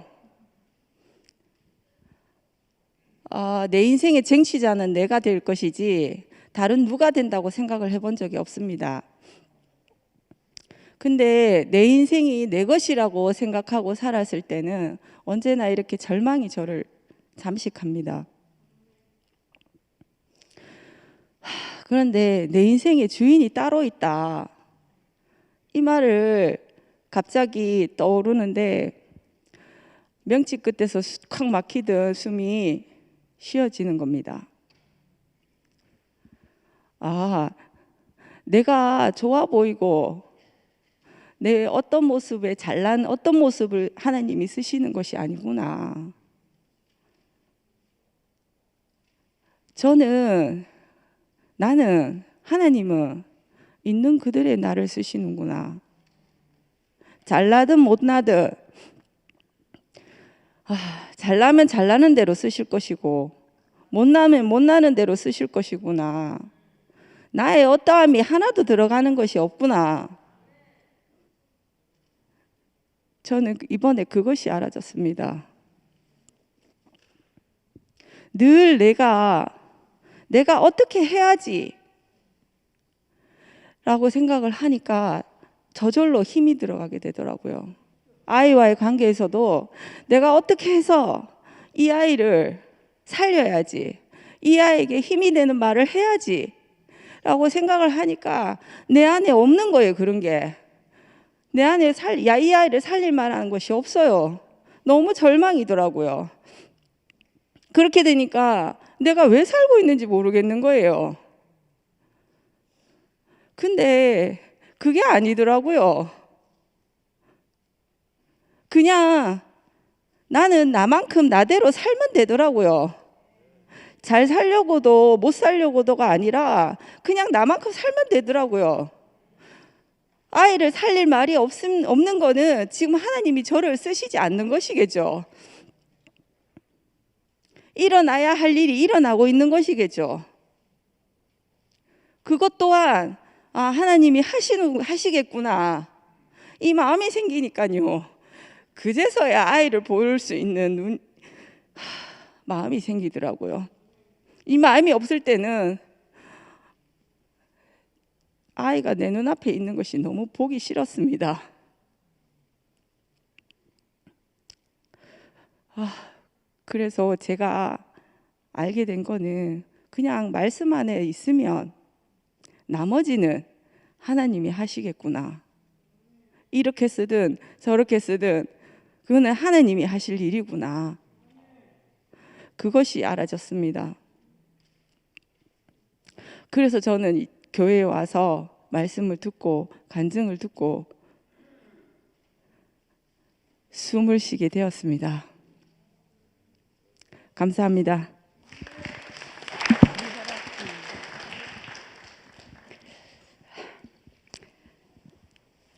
내 인생의 쟁취자는 내가 될 것이지 다른 누가 된다고 생각을 해본 적이 없습니다. 근데 내 인생이 내 것이라고 생각하고 살았을 때는 언제나 이렇게 절망이 저를 잠식합니다. 그런데 내 인생의 주인이 따로 있다. 이 말을 갑자기 떠오르는데 명치 끝에서 콱 막히던 숨이 쉬어지는 겁니다. 아, 내가 좋아 보이고 내 어떤 모습에 잘난 어떤 모습을 하나님이 쓰시는 것이 아니구나. 나는 하나님은 있는 그들의 나를 쓰시는구나. 잘나든 못나든 잘나면 잘나는 대로 쓰실 것이고 못나면 못나는 대로 쓰실 것이구나. 나의 어떠함이 하나도 들어가는 것이 없구나. 저는 이번에 그것이 알아졌습니다. 늘 내가 어떻게 해야지 라고 생각을 하니까 저절로 힘이 들어가게 되더라고요. 아이와의 관계에서도 내가 어떻게 해서 이 아이를 살려야지, 이 아이에게 힘이 되는 말을 해야지 라고 생각을 하니까 내 안에 없는 거예요. 그런 게 내 안에 이 아이를 살릴 만한 것이 없어요. 너무 절망이더라고요. 그렇게 되니까 내가 왜 살고 있는지 모르겠는 거예요. 근데 그게 아니더라고요. 그냥 나는 나만큼 나대로 살면 되더라고요. 잘 살려고도 못 살려고도가 아니라 그냥 나만큼 살면 되더라고요. 아이를 살릴 말이 없는 거는 지금 하나님이 저를 쓰시지 않는 것이겠죠. 일어나야 할 일이 일어나고 있는 것이겠죠. 그것 또한 하나님이 하시겠구나 이 마음이 생기니까요. 그제서야 아이를 볼 수 있는 마음이 생기더라고요. 이 마음이 없을 때는 아이가 내 눈앞에 있는 것이 너무 보기 싫었습니다. 그래서 제가 알게 된 거는 그냥 말씀 안에 있으면 나머지는 하나님이 하시겠구나. 이렇게 쓰든 저렇게 쓰든 그거는 하나님이 하실 일이구나. 그것이 알아졌습니다. 그래서 저는 교회에 와서 말씀을 듣고 간증을 듣고 숨을 쉬게 되었습니다. 감사합니다.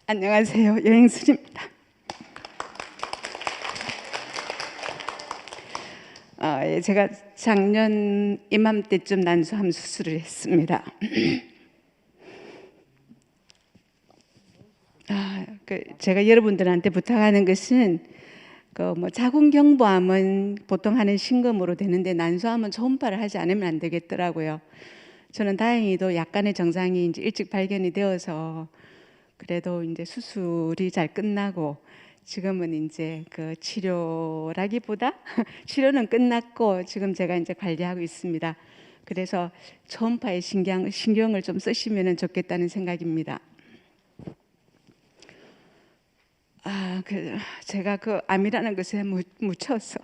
안녕하세요. 여행순입니다. 제가 작년 이맘때쯤 난소암 수술을 했습니다. 제가 여러분들한테 부탁하는 것은 자궁경부암은 보통 하는 신금으로 되는데 난소암은 초음파를 하지 않으면 안 되겠더라고요. 저는 다행히도 약간의 정상이 이제 일찍 발견이 되어서 그래도 이제 수술이 잘 끝나고 지금은 이제 그 치료라기보다 치료는 끝났고 지금 제가 이제 관리하고 있습니다. 그래서 초음파에 신경을 좀 쓰시면 좋겠다는 생각입니다. 제가 그 암이라는 것에 묻혀서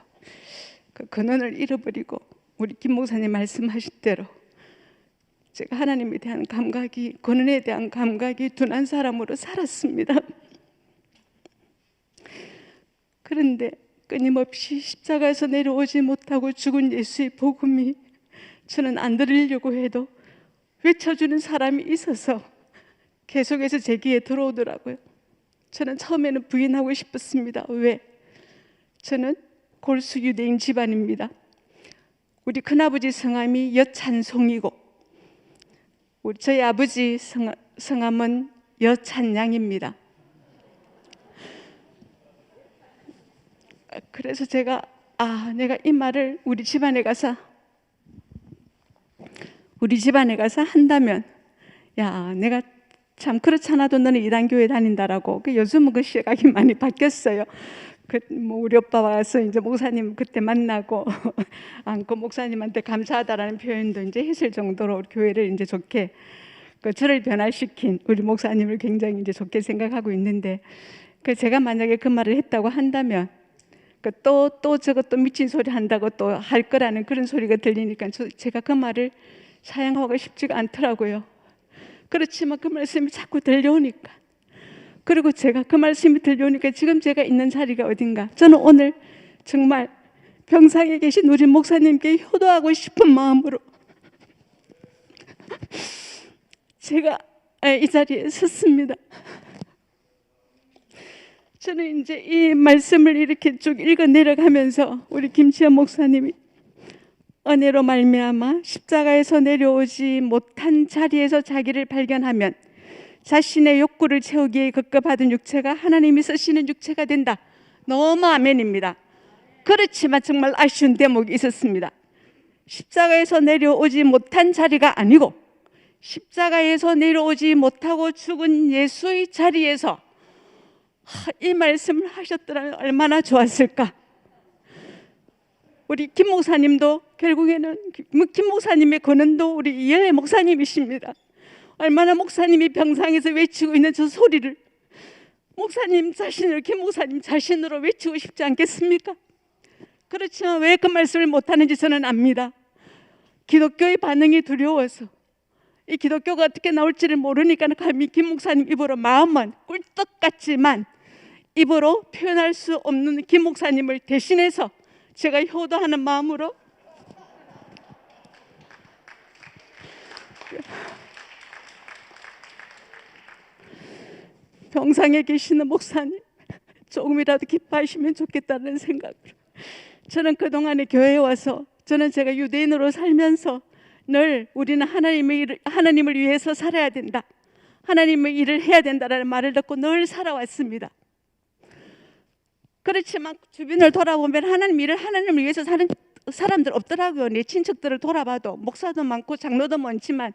그 근원을 잃어버리고 우리 김 목사님 말씀하신 대로 제가 하나님에 대한 감각이, 근원에 대한 감각이 둔한 사람으로 살았습니다. 그런데 끊임없이 십자가에서 내려오지 못하고 죽은 예수의 복음이 저는 안 들으려고 해도 외쳐주는 사람이 있어서 계속해서 제 귀에 들어오더라고요. 저는 처음에는 부인하고 싶었습니다. 왜? 저는 골수 유대인 집안입니다. 우리 큰아버지 성함이 여찬송이고 저희 아버지 성함은 여찬양입니다. 그래서 제가 내가 이 말을 우리 집안에 가서 한다면 내가 참 그렇잖아도 너는 이단교회 다닌다라고. 요즘은 그 시각이 많이 바뀌었어요. 우리 오빠 와서 이제 목사님 그때 만나고 그 목사님한테 감사하다라는 표현도 이제 했을 정도로 우리 교회를 이제 좋게 저를 변화시킨 우리 목사님을 굉장히 이제 좋게 생각하고 있는데 제가 만약에 그 말을 했다고 한다면 또 저것도 미친 소리 한다고 또 할 거라는 그런 소리가 들리니까 제가 그 말을 사용하고 싶지가 않더라고요. 그렇지만 그 말씀이 자꾸 들려오니까, 그리고 제가 그 말씀이 들려오니까 지금 제가 있는 자리가 어딘가, 저는 오늘 정말 병상에 계신 우리 목사님께 효도하고 싶은 마음으로 제가 이 자리에 섰습니다. 저는 이제 이 말씀을 이렇게 쭉 읽어 내려가면서 우리 김치현 목사님이 은혜로 말미암아 십자가에서 내려오지 못한 자리에서 자기를 발견하면 자신의 욕구를 채우기 위해 급급하던 육체가 하나님이 쓰시는 육체가 된다. 너무 아멘입니다. 그렇지만 정말 아쉬운 대목이 있었습니다. 십자가에서 내려오지 못한 자리가 아니고 십자가에서 내려오지 못하고 죽은 예수의 자리에서 이 말씀을 하셨더라면 얼마나 좋았을까. 우리 김 목사님도 결국에는 김 목사님의 근원도 우리 이현래 목사님이십니다. 얼마나 목사님이 병상에서 외치고 있는 저 소리를 목사님 자신을 김 목사님 자신으로 외치고 싶지 않겠습니까? 그렇지만 왜 그 말씀을 못하는지 저는 압니다. 기독교의 반응이 두려워서 이 기독교가 어떻게 나올지를 모르니까 감히 김 목사님 입으로 마음은 꿀떡 같지만 입으로 표현할 수 없는 김 목사님을 대신해서 제가 효도하는 마음으로 병상에 계시는 목사님 조금이라도 기뻐하시면 좋겠다는 생각으로 저는 그동안에 교회에 와서 저는 제가 유대인으로 살면서 늘 우리는 하나님을 위해서 살아야 된다. 하나님의 일을 해야 된다라는 말을 듣고 늘 살아왔습니다. 그렇지만 주변을 돌아보면 하나님 일을 하나님을 위해서 사는 사람들 없더라고요. 내 친척들을 돌아봐도 목사도 많고 장로도 많지만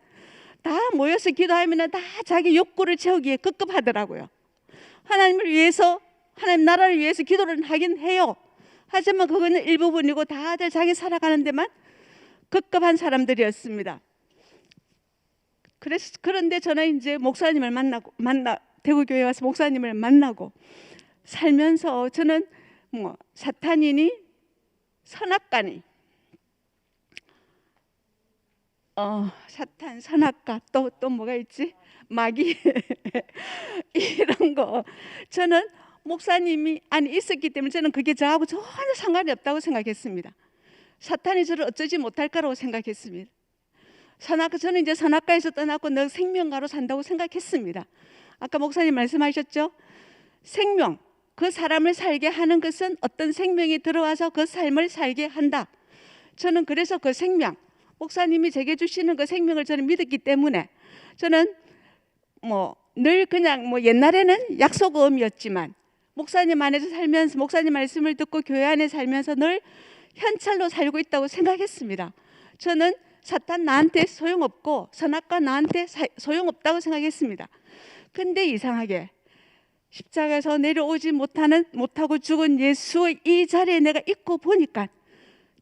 다 모여서 기도하면 다 자기 욕구를 채우기에 급급하더라고요. 하나님을 위해서 하나님 나라를 위해서 기도를 하긴 해요. 하지만 그거는 일부분이고 다들 자기 살아가는 데만 급급한 사람들이었습니다. 그런데 저는 이제 목사님을 대구교회 와서 목사님을 만나고 살면서 저는 뭐 사탄이니 선악가니 사탄, 선악가 또 뭐가 있지? 마귀 이런 거 저는 목사님이 있었기 때문에 저는 그게 저하고 전혀 상관이 없다고 생각했습니다. 사탄이 저를 어쩌지 못할 거라고 생각했습니다. 저는 이제 선악가에서 떠나고 너 생명가로 산다고 생각했습니다. 아까 목사님 말씀하셨죠? 생명, 그 사람을 살게 하는 것은 어떤 생명이 들어와서 그 삶을 살게 한다. 저는 그래서 그 생명, 목사님이 제게 주시는 그 생명을 저는 믿었기 때문에 저는 늘 그냥 옛날에는 약속음이었지만 목사님 안에서 살면서 목사님 말씀을 듣고 교회 안에 살면서 늘 현찰로 살고 있다고 생각했습니다. 저는 사탄 나한테 소용없고 선악과 나한테 소용없다고 생각했습니다. 근데 이상하게 십자가에서 내려오지 못하고 죽은 예수의 이 자리에 내가 있고 보니까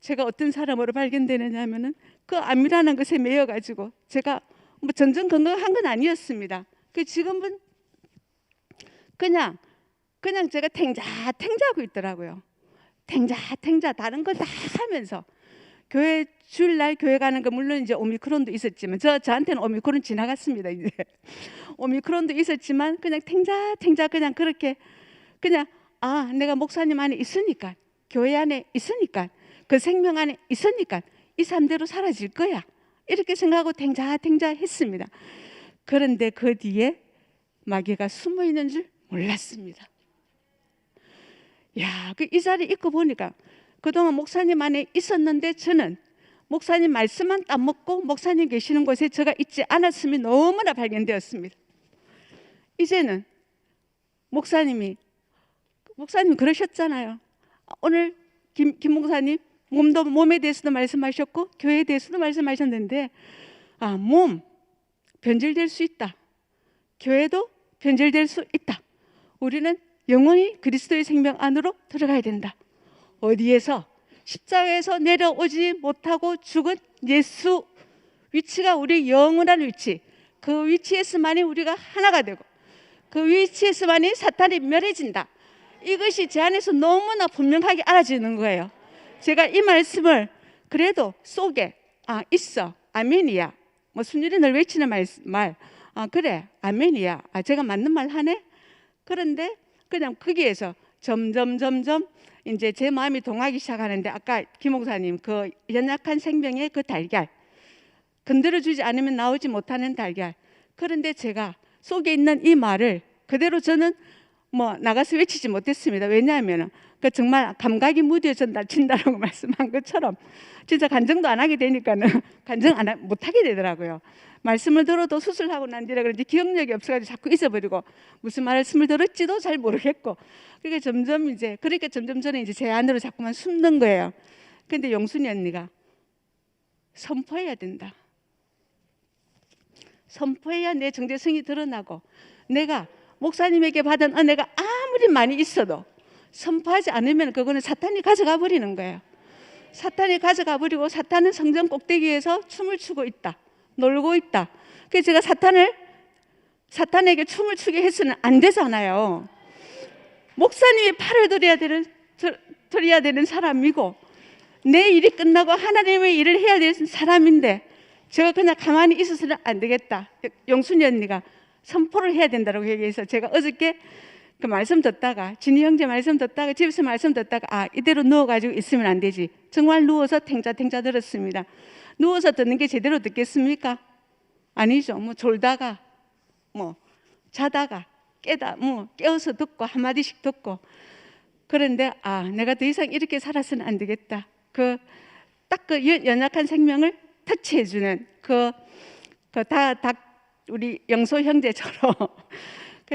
제가 어떤 사람으로 발견되느냐 하면은 그 암이라는 것에 매여가지고 제가 전전긍긍한 건 아니었습니다. 그 지금은 그냥 제가 탱자하고 있더라고요. 탱자 다른 걸 다 하면서 교회 주일날 교회 가는 거 물론 이제 오미크론도 있었지만 저한테는 오미크론 지나갔습니다. 이제 오미크론도 있었지만 그냥 탱자 그냥 그렇게 그냥 내가 목사님 안에 있으니까 교회 안에 있으니까 그 생명 안에 있으니까 이 삶대로 사라질 거야 이렇게 생각하고 탱자 했습니다. 그런데 그 뒤에 마귀가 숨어 있는 줄 몰랐습니다. 이 자리에 있고 보니까 그동안 목사님 안에 있었는데 저는 목사님 말씀만 따먹고 목사님 계시는 곳에 제가 있지 않았음이 너무나 발견되었습니다. 이제는 목사님 그러셨잖아요. 오늘 김 목사님 몸에 대해서도 말씀하셨고 교회에 대해서도 말씀하셨는데 몸 변질될 수 있다. 교회도 변질될 수 있다. 우리는 영원히 그리스도의 생명 안으로 들어가야 된다. 어디에서? 십자가에서 내려오지 못하고 죽은 예수 위치가 우리 영원한 위치. 그 위치에서만이 우리가 하나가 되고 그 위치에서만이 사탄이 멸해진다. 이것이 제 안에서 너무나 분명하게 알아지는 거예요. 제가 이 말씀을 그래도 속에 있어. 아멘이야. 순일이 늘 외치는 말. 그래. 아멘이야. 제가 맞는 말 하네. 그런데 그냥 거기에서 점점 이제 제 마음이 동하기 시작하는데 아까 김 목사님 그 연약한 생명의 그 달걀 건드려주지 않으면 나오지 못하는 달걀. 그런데 제가 속에 있는 이 말을 그대로 저는 나가서 외치지 못했습니다. 왜냐하면 그 정말 감각이 무뎌진다라고 말씀한 것처럼 진짜 간증도 안 하게 되니까는 간증 못 하게 되더라고요. 말씀을 들어도 수술하고 난 뒤라 그런지 기억력이 없어가지고 자꾸 잊어버리고 무슨 말씀을 들었지도 잘 모르겠고 그러니까 점점 저는 이제 제 안으로 자꾸만 숨는 거예요. 근데 용순이 언니가 선포해야 된다. 선포해야 내 정체성이 드러나고 내가 목사님에게 받은 은혜가 아무리 많이 있어도 선포하지 않으면 그거는 사탄이 가져가 버리는 거예요. 사탄이 가져가 버리고 사탄은 성전 꼭대기에서 춤을 추고 있다. 놀고 있다. 그래서 제가 사탄에게 춤을 추게 해서는 안 되잖아요. 목사님이 팔을 들여야 되는 사람이고 내 일이 끝나고 하나님의 일을 해야 되는 사람인데 제가 그냥 가만히 있어서는 안 되겠다. 영순이 언니가 선포를 해야 된다고 얘기해서 제가 어저께 그 말씀 듣다가 진희 형제 말씀 듣다가 집에서 말씀 듣다가 이대로 누워가지고 있으면 안 되지. 정말 누워서 탱자탱자 들었습니다. 누워서 듣는 게 제대로 듣겠습니까? 아니죠. 뭐 졸다가 뭐 자다가 깨어서 듣고 한마디씩 듣고 그런데 내가 더 이상 이렇게 살아서는 안 되겠다. 딱 그 연약한 생명을 터치해주는 우리 영소 형제처럼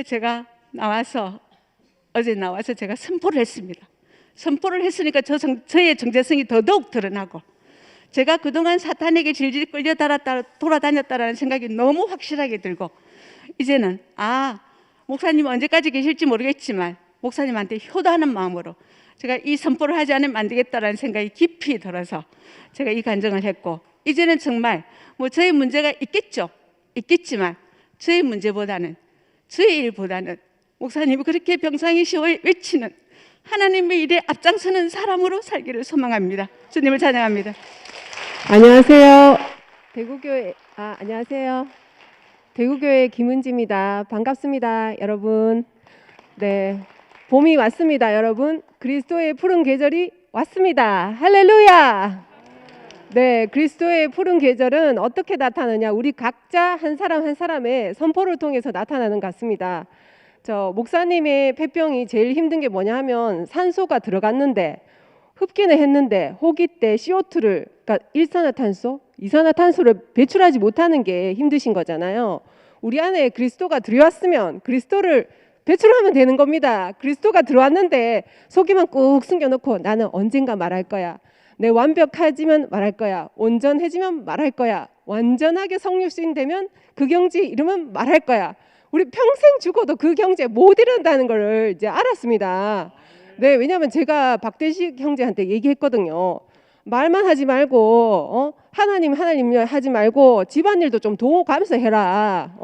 제가 어제 나와서 제가 선포를 했습니다. 선포를 했으니까 저의 정체성이 더더욱 드러나고 제가 그동안 사탄에게 질질 끌려 돌아다녔다라는 생각이 너무 확실하게 들고 이제는 목사님은 언제까지 계실지 모르겠지만 목사님한테 효도하는 마음으로 제가 이 선포를 하지 않으면 안 되겠다라는 생각이 깊이 들어서 제가 이 간증을 했고 이제는 정말 저의 문제가 있겠지만 저의 문제보다는 저의 일보다는 목사님이 그렇게 병상이시오 외치는 하나님의 일에 앞장서는 사람으로 살기를 소망합니다. 주님을 찬양합니다. 안녕하세요. 안녕하세요. 대구교회 김은지입니다. 반갑습니다, 여러분. 네, 봄이 왔습니다, 여러분. 그리스도의 푸른 계절이 왔습니다. 할렐루야. 네, 그리스도의 푸른 계절은 어떻게 나타나냐? 우리 각자 한 사람 한 사람의 선포를 통해서 나타나는 것 같습니다. 목사님의 폐병이 제일 힘든 게 뭐냐 하면 산소가 들어갔는데 흡기는 했는데 호기 때 CO2를 그러니까 일산화탄소, 이산화탄소를 배출하지 못하는 게 힘드신 거잖아요. 우리 안에 그리스도가 들어왔으면 그리스도를 배출하면 되는 겁니다. 그리스도가 들어왔는데 속이만 꾹 숨겨놓고 나는 언젠가 말할 거야. 내 완벽하지만 말할 거야. 온전해지면 말할 거야. 완전하게 성육신 되면 그 경지 이루면 말할 거야. 우리 평생 죽어도 그 경지에 못 이른다는 걸 이제 알았습니다. 네, 왜냐하면 제가 박대식 형제한테 얘기했거든요. 말만 하지 말고 하나님 하지 말고 집안일도 좀 도와가면서 해라.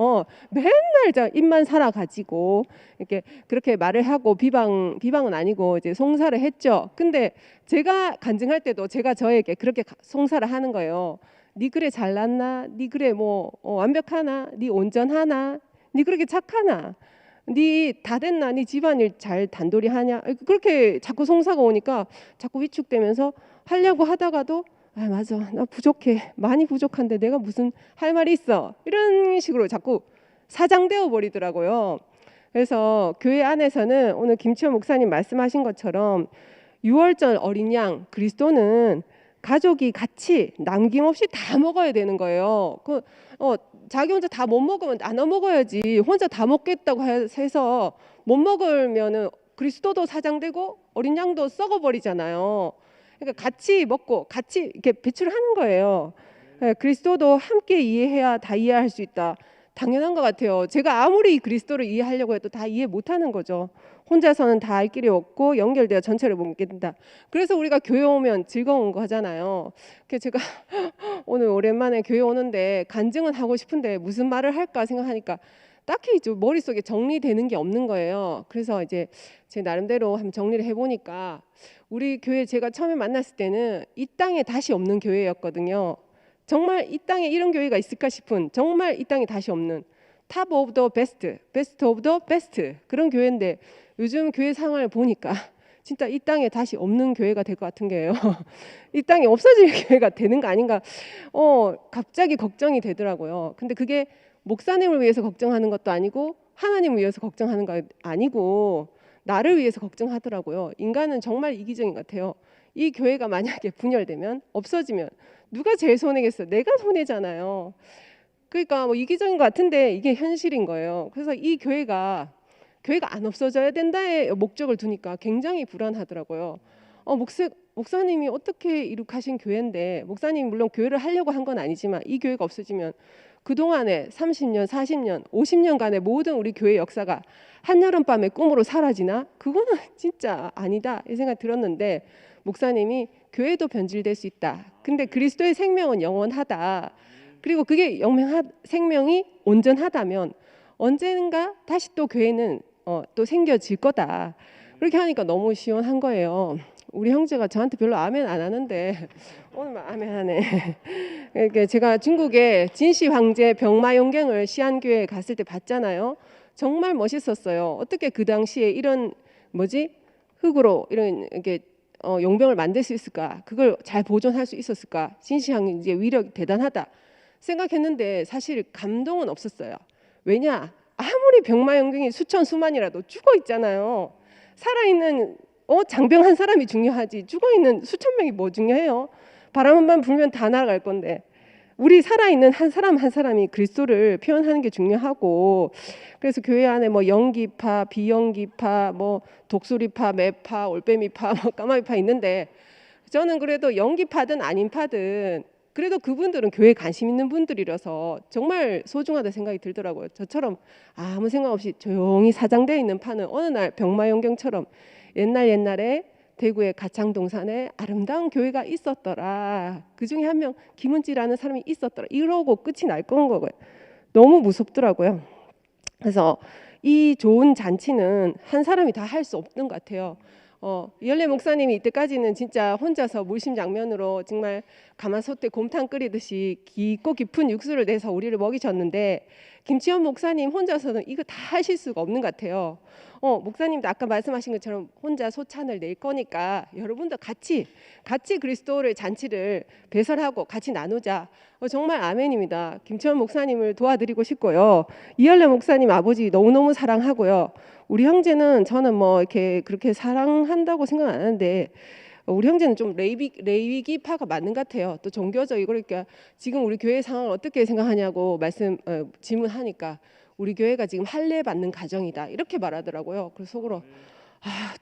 맨날 입만 살아가지고 이렇게 그렇게 말을 하고 비방은 아니고 이제 송사를 했죠. 근데 제가 간증할 때도 제가 저에게 그렇게 송사를 하는 거예요. 니 그래 잘났나? 니 그래 완벽하나? 니 온전하나? 니 그렇게 착하나? 니 다 됐나? 니 집안일 잘 단돌이 하냐? 그렇게 자꾸 송사가 오니까 자꾸 위축되면서 하려고 하다가도 맞아, 나 부족해, 많이 부족한데 내가 무슨 할 말이 있어, 이런 식으로 자꾸 사장되어 버리더라고요. 그래서 교회 안에서는 오늘 김치현 목사님 말씀하신 것처럼 6월절 어린 양 그리스도는 가족이 같이 남김없이 다 먹어야 되는 거예요. 자기 혼자 다 못 먹으면 나눠 먹어야지. 혼자 다 먹겠다고 해서 못 먹으면은 그리스도도 사장되고 어린 양도 썩어버리잖아요. 그러니까 같이 먹고 같이 이렇게 배출하는 거예요. 그리스도도 함께 이해해야 다 이해할 수 있다. 당연한 것 같아요. 제가 아무리 그리스도를 이해하려고 해도 다 이해 못하는 거죠. 혼자서는 다 알 길이 없고 연결되어 전체를 못 깬다. 그래서 우리가 교회 오면 즐거운 거 하잖아요. 그래서 제가 오늘 오랜만에 교회 오는데 간증은 하고 싶은데 무슨 말을 할까 생각하니까 딱히 좀 머릿속에 정리되는 게 없는 거예요. 그래서 이제 제 나름대로 한번 정리를 해보니까 우리 교회 제가 처음에 만났을 때는 이 땅에 다시 없는 교회였거든요. 정말 이 땅에 이런 교회가 있을까 싶은, 정말 이 땅에 다시 없는 탑 오브 더 베스트, 베스트 오브 더 베스트 그런 교회인데 요즘 교회 상황을 보니까 진짜 이 땅에 다시 없는 교회가 될 것 같은 거예요. 이 땅에 없어질 교회가 되는 거 아닌가 갑자기 걱정이 되더라고요. 근데 그게 목사님을 위해서 걱정하는 것도 아니고 하나님을 위해서 걱정하는 거 아니고 나를 위해서 걱정하더라고요. 인간은 정말 이기적인 것 같아요. 이 교회가 만약에 분열되면 없어지면 누가 제일 손해겠어요? 내가 손해잖아요. 그러니까 이기적인 것 같은데 이게 현실인 거예요. 그래서 이 교회가 안 없어져야 된다의 목적을 두니까 굉장히 불안하더라고요. 목사님이 어떻게 이룩하신 교회인데, 목사님이 물론 교회를 하려고 한 건 아니지만 이 교회가 없어지면 그동안에 30년, 40년, 50년간의 모든 우리 교회 역사가 한여름밤의 꿈으로 사라지나? 그거는 진짜 아니다 이 생각이 들었는데, 목사님이 교회도 변질될 수 있다. 근데 그리스도의 생명은 영원하다. 그리고 그게 생명이 온전하다면 언젠가 다시 또 교회는 또 생겨질 거다. 그렇게 하니까 너무 시원한 거예요. 우리 형제가 저한테 별로 아멘 안 하는데 오늘만 아멘 하네. 그러니까 제가 중국의 진시 황제 병마용경을 시안교회에 갔을 때 봤잖아요. 정말 멋있었어요. 어떻게 그 당시에 이런 흙으로 이런 이렇게 용병을 만들 수 있을까? 그걸 잘 보존할 수 있었을까? 진시 황제의 위력이 대단하다 생각했는데 사실 감동은 없었어요. 왜냐? 아무리 병마용경이 수천 수만이라도 죽어 있잖아요. 살아있는 장병 한 사람이 중요하지 죽어있는 수천 명이 뭐 중요해요? 바람 한 번 불면 다 날아갈 건데, 우리 살아있는 한 사람 한 사람이 그리스도를 표현하는 게 중요하고, 그래서 교회 안에 뭐 연기파, 비연기파, 뭐 독수리파, 매파, 올빼미파, 뭐 까마귀파 있는데, 저는 그래도 연기파든 아닌파든 그래도 그분들은 교회에 관심 있는 분들이라서 정말 소중하다 생각이 들더라고요. 저처럼 아무 생각 없이 조용히 사장되어 있는 파는 어느 날 병마용경처럼 옛날에 대구의 가창동산에 아름다운 교회가 있었더라. 그중에 한 명 김은지라는 사람이 있었더라. 이러고 끝이 날 건 거고요. 너무 무섭더라고요. 그래서 이 좋은 잔치는 한 사람이 다 할 수 없는 것 같아요. 이열래 목사님이 이때까지는 진짜 혼자서 물심장면으로 정말 가마솥에 곰탕 끓이듯이 깊고 깊은 육수를 내서 우리를 먹이셨는데, 김치현 목사님 혼자서는 이거 다 하실 수가 없는 것 같아요. 목사님도 아까 말씀하신 것처럼 혼자 소찬을 낼 거니까 여러분도 같이 그리스도를 잔치를 배설하고 같이 나누자. 정말 아멘입니다. 김치현 목사님을 도와드리고 싶고요. 이열래 목사님 아버지 너무너무 사랑하고요. 우리 형제는 저는 뭐 이렇게 그렇게 사랑한다고 생각 안 하는데, 우리 형제는 좀 레위기파가 맞는 것 같아요. 또 종교적이고, 그러니까 지금 우리 교회 상황을 어떻게 생각하냐고 질문하니까 우리 교회가 지금 할례 받는 가정이다 이렇게 말하더라고요. 그래서 속으로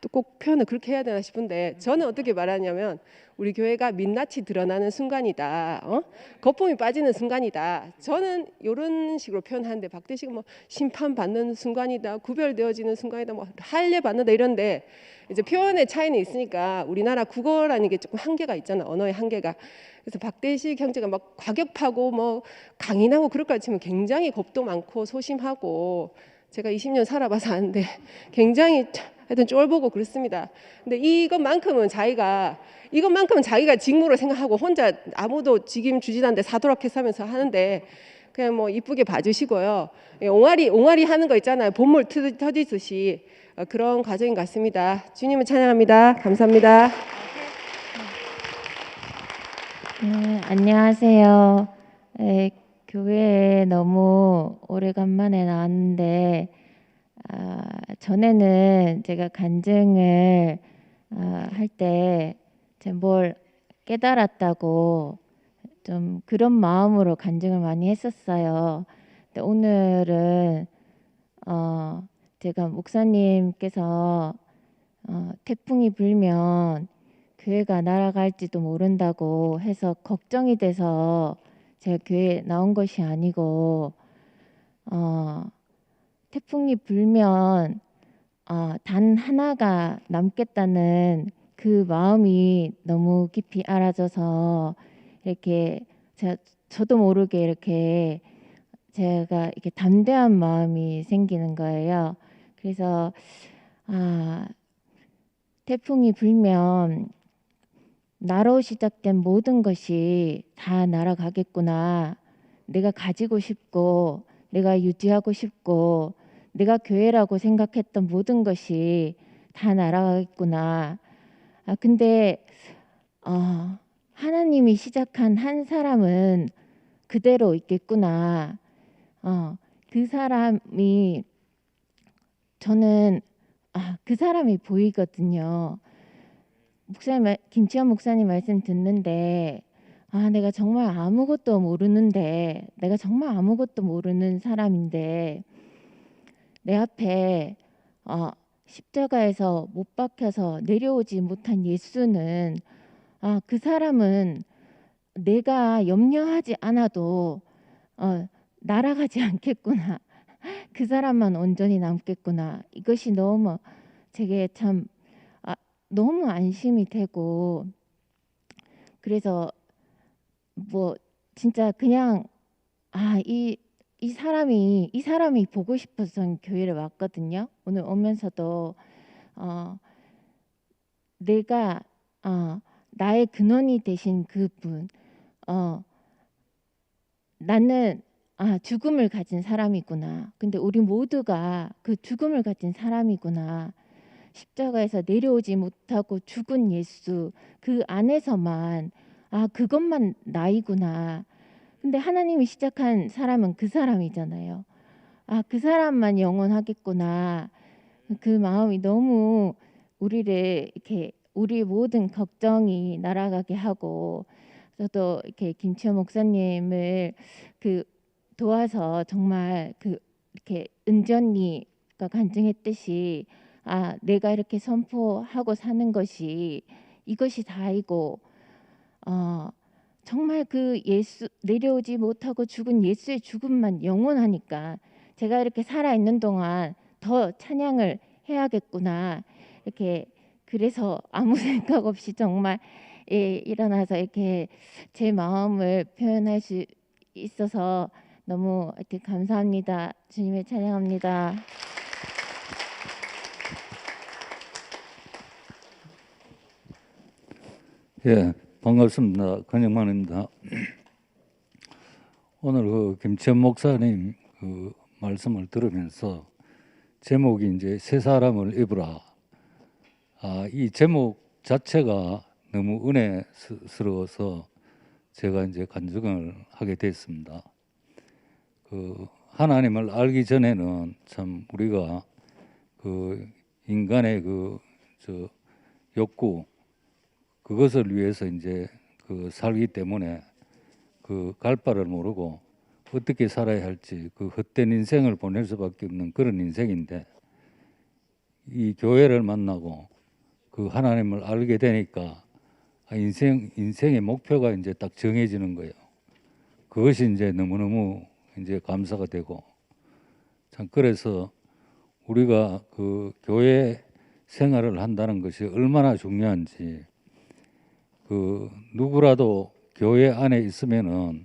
또 꼭 표현을 그렇게 해야 되나 싶은데, 저는 어떻게 말하냐면 우리 교회가 민낯이 드러나는 순간이다. 거품이 빠지는 순간이다. 저는 이런 식으로 표현하는데, 박대식은 뭐 심판받는 순간이다, 구별되어지는 순간이다, 뭐 할례 받는다 이런데, 이제 표현의 차이는 있으니까 우리나라 국어라는 게 조금 한계가 있잖아, 언어의 한계가. 그래서 박대식 형제가 막 과격하고 뭐 강인하고 그럴 것 같지만 굉장히 겁도 많고 소심하고, 제가 20년 살아봐서 아는데 굉장히 하여튼 쫄보고 그렇습니다. 근데 이것만큼은 자기가 직무로 생각하고 혼자 아무도 직임 주지도 않는데 사도락해서 하면서 하는데, 그냥 뭐 이쁘게 봐주시고요. 옹알이 하는 거 있잖아요. 본물 터지듯이 그런 과정인 것 같습니다. 주님을 찬양합니다. 감사합니다. 네, 안녕하세요. 교회에 너무 오래간만에 나왔는데, 전에는 제가 간증을 할 때 뭘 깨달았다고 좀 그런 마음으로 간증을 많이 했었어요. 근데 오늘은 제가 목사님께서 태풍이 불면 교회가 날아갈지도 모른다고 해서 걱정이 돼서 제가 교회에 나온 것이 아니고, 태풍이 불면 단 하나가 남겠다는 그 마음이 너무 깊이 알아져서 이렇게 저도 모르게 이렇게 제가 이렇게 담대한 마음이 생기는 거예요. 그래서 태풍이 불면 나로 시작된 모든 것이 다 날아가겠구나. 내가 가지고 싶고 내가 유지하고 싶고 내가 교회라고 생각했던 모든 것이 다 날아가겠구나. 근데 하나님이 시작한 한 사람은 그대로 있겠구나. 그 사람이 저는 그 사람이 보이거든요. 김치현 목사님 말씀 듣는데 내가 정말 아무것도 모르는데, 내가 정말 아무것도 모르는 사람인데 내 앞에 십자가에서 못 박혀서 내려오지 못한 예수는 그 사람은 내가 염려하지 않아도 날아가지 않겠구나. 그 사람만 온전히 남겠구나. 이것이 너무 제게 참 너무 안심이 되고, 그래서 뭐 진짜 그냥 이 사람이 보고 싶어서 교회를 왔거든요. 오늘 오면서도 내가 나의 근원이 되신 그분, 나는 죽음을 가진 사람이구나. 근데 우리 모두가 그 죽음을 가진 사람이구나. 십자가에서 내려오지 못하고 죽은 예수, 그 안에서만 그것만 나이구나. 근데 하나님이 시작한 사람은 그 사람이잖아요. 그 사람만 영원하겠구나. 그 마음이 너무 우리를 이렇게 우리 모든 걱정이 날아가게 하고, 저도 이렇게 김치호 목사님을 도와서 정말 이렇게 은전이가 간증했듯이 내가 이렇게 선포하고 사는 것이 이것이 다이고, 정말 그 예수 내려오지 못하고 죽은 예수의 죽음만 영원하니까 제가 이렇게 살아 있는 동안 더 찬양을 해야겠구나. 이렇게 그래서 아무 생각 없이 정말 일어나서 이렇게 제 마음을 표현할 수 있어서 너무 이렇게 감사합니다. 주님을 찬양합니다. 예, 반갑습니다. 권영만입니다. 오늘 김치현 목사님 말씀을 들으면서 제목이 이제 새 사람을 입으라. 이 제목 자체가 너무 은혜스러워서 제가 이제 간증을 하게 됐습니다. 하나님을 알기 전에는 참 우리가 인간의 욕구, 그것을 위해서 이제 살기 때문에 갈 바를 모르고 어떻게 살아야 할지 헛된 인생을 보낼 수밖에 없는 그런 인생인데, 이 교회를 만나고 하나님을 알게 되니까 인생의 목표가 이제 딱 정해지는 거예요. 그것이 이제 너무너무 이제 감사가 되고, 참 그래서 우리가 교회 생활을 한다는 것이 얼마나 중요한지, 누구라도 교회 안에 있으면은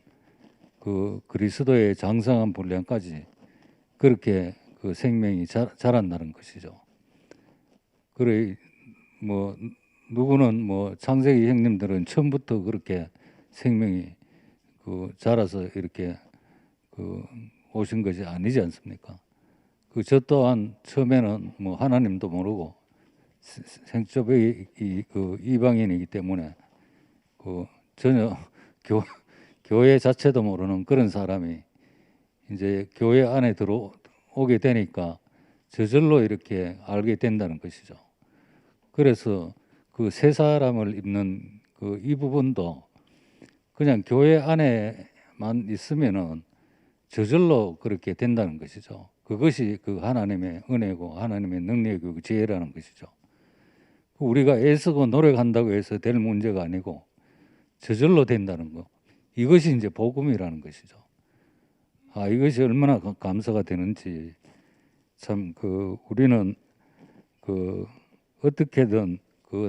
그리스도의 장성한 분량까지 그렇게 생명이 자란다는 것이죠. 그래 누구는 창세기 형님들은 처음부터 그렇게 생명이 자라서 이렇게 오신 것이 아니지 않습니까? 저 또한 처음에는 하나님도 모르고 생초벽이 이방인이기 때문에 전혀 교회 자체도 모르는 그런 사람이 이제 교회 안에 들어오게 되니까 저절로 이렇게 알게 된다는 것이죠. 그래서 새 사람을 입는 이 부분도 그냥 교회 안에만 있으면은 저절로 그렇게 된다는 것이죠. 그것이 하나님의 은혜고 하나님의 능력이고 지혜라는 것이죠. 우리가 애쓰고 노력한다고 해서 될 문제가 아니고 저절로 된다는 거, 이것이 이제 복음이라는 것이죠. 이것이 얼마나 감사가 되는지, 참 우리는 어떻게든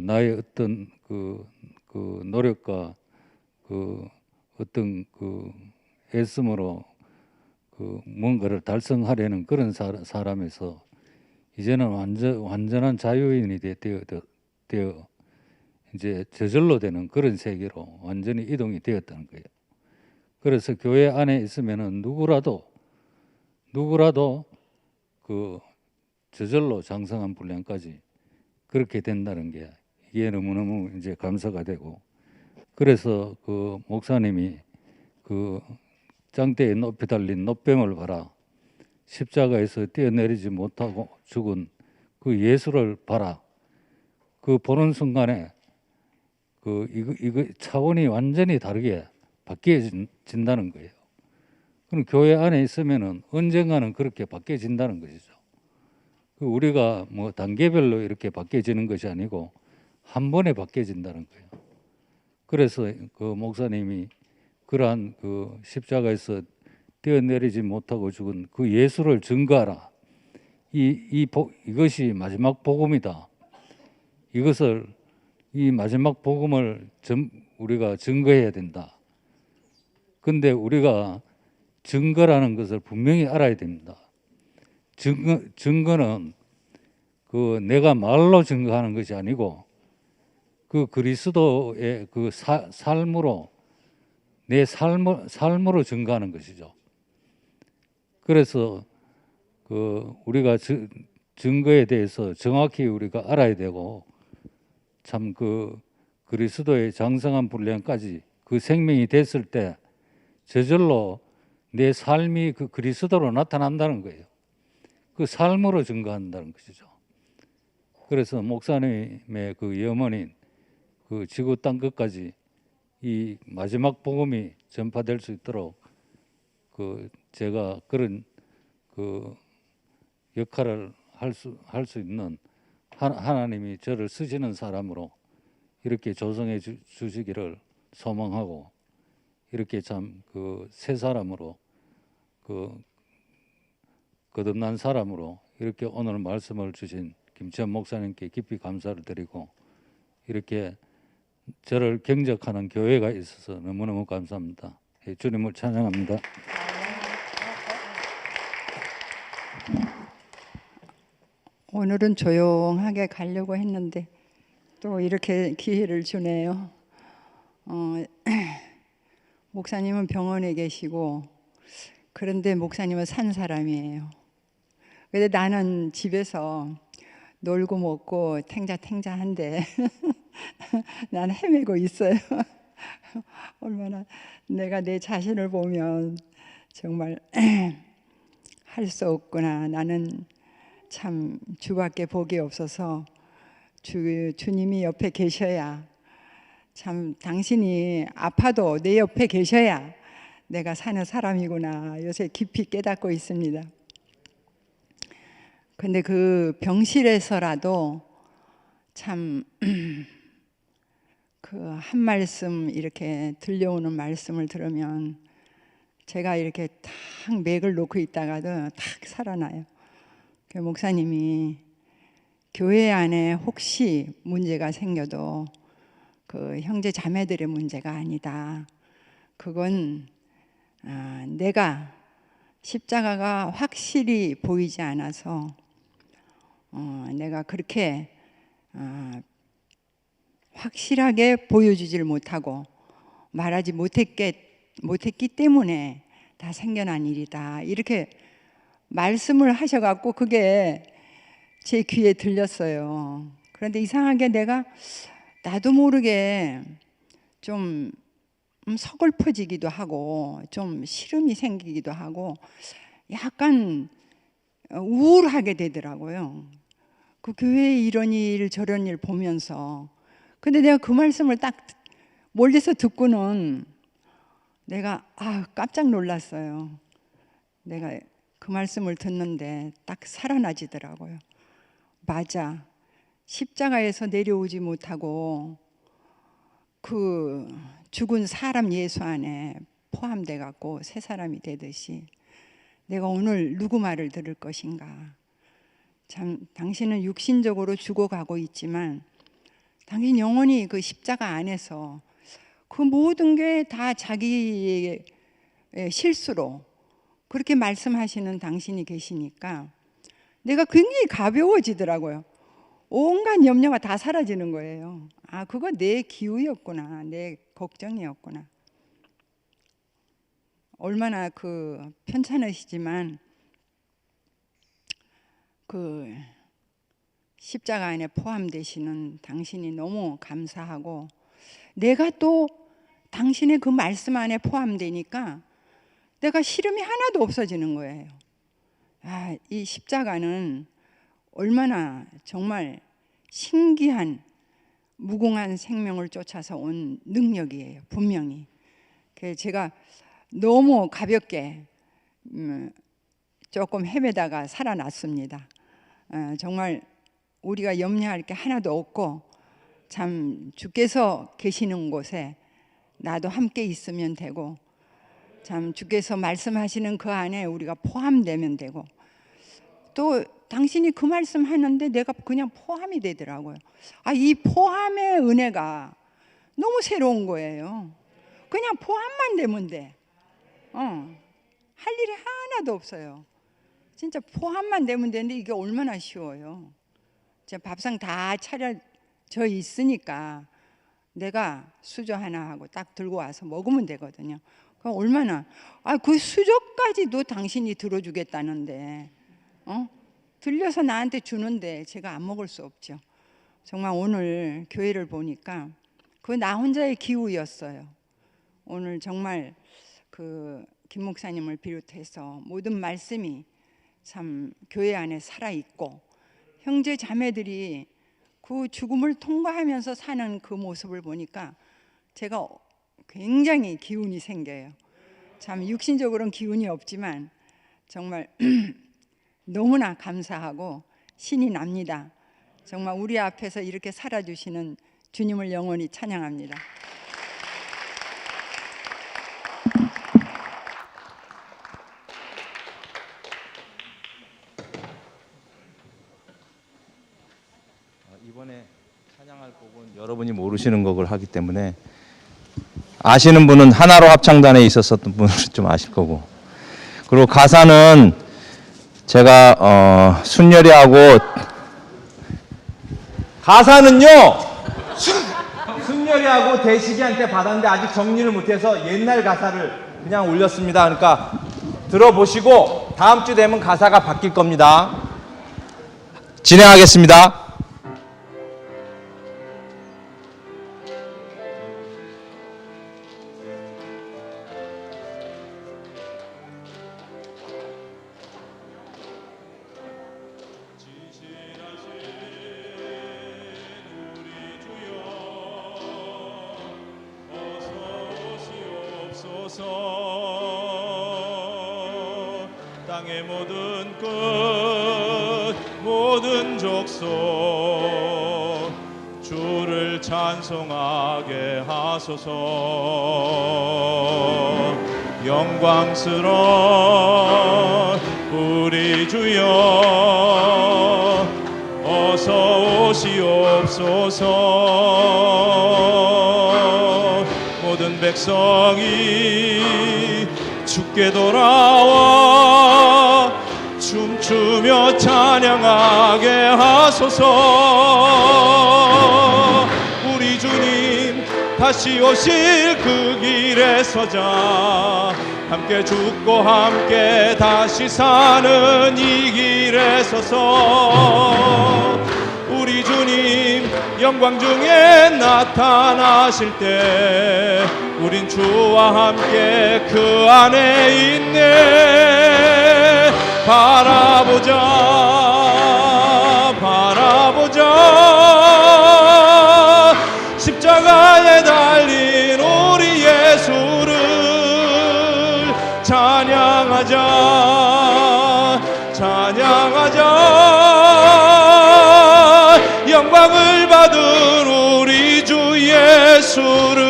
나의 어떤 노력과 어떤 애씀으로 뭔가를 달성하려는 그런 사람에서 이제는 완전한 자유인이 되어 이제 저절로 되는 그런 세계로 완전히 이동이 되었다는 거예요. 그래서 교회 안에 있으면은 누구라도 저절로 장성한 분량까지 그렇게 된다는 게, 이게 너무너무 이제 감사가 되고, 그래서 목사님이 장대에 높이 달린 노뱀을 봐라, 십자가에서 뛰어내리지 못하고 죽은 예수를 봐라, 보는 순간에 이거 차원이 완전히 다르게 바뀌어진다는 거예요. 그럼 교회 안에 있으면은 언젠가는 그렇게 바뀌어진다는 것이죠. 우리가 단계별로 이렇게 바뀌어지는 것이 아니고 한 번에 바뀌어진다는 거예요. 그래서 그 목사님이 그러한 그 십자가에서 뛰어내리지 못하고 죽은 그 예수를 증거하라. 이것이 마지막 복음이다. 이 마지막 복음을 우리가 증거해야 된다. 근데 우리가 증거라는 것을 분명히 알아야 됩니다. 증거는 그 내가 말로 증거하는 것이 아니고 그 그리스도의 그 삶으로 내 삶으로 증거하는 것이죠. 그래서 그 우리가 증거에 대해서 정확히 우리가 알아야 되고 참 그 그리스도의 장성한 분량까지 그 생명이 됐을 때 저절로 내 삶이 그 그리스도로 나타난다는 거예요. 그 삶으로 증거한다는 것이죠. 그래서 목사님의 그 염원인 그 지구 땅 끝까지 이 마지막 복음이 전파될 수 있도록 그 제가 그런 그 역할을 할 수 있는 하나님이 저를 쓰시는 사람으로 이렇게 조성해 주시기를 소망하고 이렇게 참 그 새 사람으로 그 거듭난 사람으로 이렇게 오늘 말씀을 주신 김치현 목사님께 깊이 감사를 드리고 이렇게 저를 경적하는 교회가 있어서 너무너무 감사합니다. 주님을 찬양합니다. 오늘은 조용하게 가려고 했는데 또 이렇게 기회를 주네요. 목사님은 병원에 계시고 그런데 목사님은 산 사람이에요. 근데 나는 집에서 놀고 먹고 탱자탱자한데 난 헤매고 있어요. 얼마나 내가 내 자신을 보면 정말 할 수 없구나. 나는 참 주밖에 복이 없어서 주님이 옆에 계셔야 참 당신이 아파도 내 옆에 계셔야 내가 사는 사람이구나. 요새 깊이 깨닫고 있습니다. 근데 그 병실에서라도 참 그 한 말씀 이렇게 들려오는 말씀을 들으면 제가 이렇게 탁 맥을 놓고 있다가도 탁 살아나요. 그 목사님이 교회 안에 혹시 문제가 생겨도 그 형제 자매들의 문제가 아니다. 그건 내가 십자가가 확실히 보이지 않아서 내가 그렇게 확실하게 보여주질 못하고 말하지 못했기 때문에 다 생겨난 일이다. 이렇게 말씀을 하셔갖고 그게 제 귀에 들렸어요. 그런데 이상하게 내가 나도 모르게 좀 서글퍼지기도 하고 좀 시름이 생기기도 하고 약간 우울하게 되더라고요. 그 교회에 이런 일 저런 일 보면서. 근데 내가 그 말씀을 딱 멀리서 듣고는 내가 깜짝 놀랐어요. 내가 그 말씀을 듣는데 딱 살아나지더라고요. 맞아. 십자가에서 내려오지 못하고 그 죽은 사람 예수 안에 포함돼 갖고 새 사람이 되듯이 내가 오늘 누구 말을 들을 것인가. 참 당신은 육신적으로 죽어가고 있지만 당신 영원히 그 십자가 안에서 그 모든 게 다 자기의 실수로 그렇게 말씀하시는 당신이 계시니까 내가 굉장히 가벼워지더라고요. 온갖 염려가 다 사라지는 거예요. 그거 내 기우였구나. 내 걱정이었구나. 얼마나 그 편찮으시지만 그 십자가 안에 포함되시는 당신이 너무 감사하고 내가 또 당신의 그 말씀 안에 포함되니까 내가 시름이 하나도 없어지는 거예요. 이 십자가는 얼마나 정말 신기한 무궁한 생명을 쫓아서 온 능력이에요. 분명히. 제가 너무 가볍게 조금 헤매다가 살아났습니다. 정말 우리가 염려할 게 하나도 없고 참 주께서 계시는 곳에 나도 함께 있으면 되고, 참 주께서 말씀하시는 그 안에 우리가 포함되면 되고, 또 당신이 그 말씀 하는데 내가 그냥 포함이 되더라고요. 이 포함의 은혜가 너무 새로운 거예요. 그냥 포함만 되면 돼. 할 일이 하나도 없어요. 진짜 포함만 되면 되는데 이게 얼마나 쉬워요. 밥상 다 차려져 있으니까 내가 수저 하나 하고 딱 들고 와서 먹으면 되거든요. 그럼 얼마나, 그 수저까지도 당신이 들어주겠다는데, 들려서 나한테 주는데 제가 안 먹을 수 없죠. 정말 오늘 교회를 보니까 그 나 혼자의 기우였어요. 오늘 정말 그 김 목사님을 비롯해서 모든 말씀이 참 교회 안에 살아있고, 형제 자매들이 그 죽음을 통과하면서 사는 그 모습을 보니까 제가 굉장히 기운이 생겨요. 참 육신적으로는 기운이 없지만 정말 너무나 감사하고 신이 납니다. 정말 우리 앞에서 이렇게 살아주시는 주님을 영원히 찬양합니다. 이번에 찬양할 곡은 여러분이 모르시는 곡을 하기 때문에, 아시는 분은 하나로 합창단에 있었던 분은 좀 아실 거고, 그리고 가사는 제가 순열이하고, 가사는요 순열이하고 대식이한테 받았는데 아직 정리를 못해서 옛날 가사를 그냥 올렸습니다. 그러니까 들어보시고 다음 주 되면 가사가 바뀔 겁니다. 진행하겠습니다. 땅의 모든 끝 모든 족속 주를 찬송하게 하소서. 영광스러운 우리 주여 어서 오시옵소서. 모든 백성이 주께 돌아와 춤추며 찬양하게 하소서. 우리 주님 다시 오실 그 길에 서자. 함께 죽고 함께 다시 사는 이 길에 서서 우리 주님 영광 중에 나타나실 때 우린 주와 함께 그 안에 있네. 바라보자 바라보자 십자가에 달린 우리 예수를 찬양하자 찬양하자. 영광을 받은 우리 주 예수를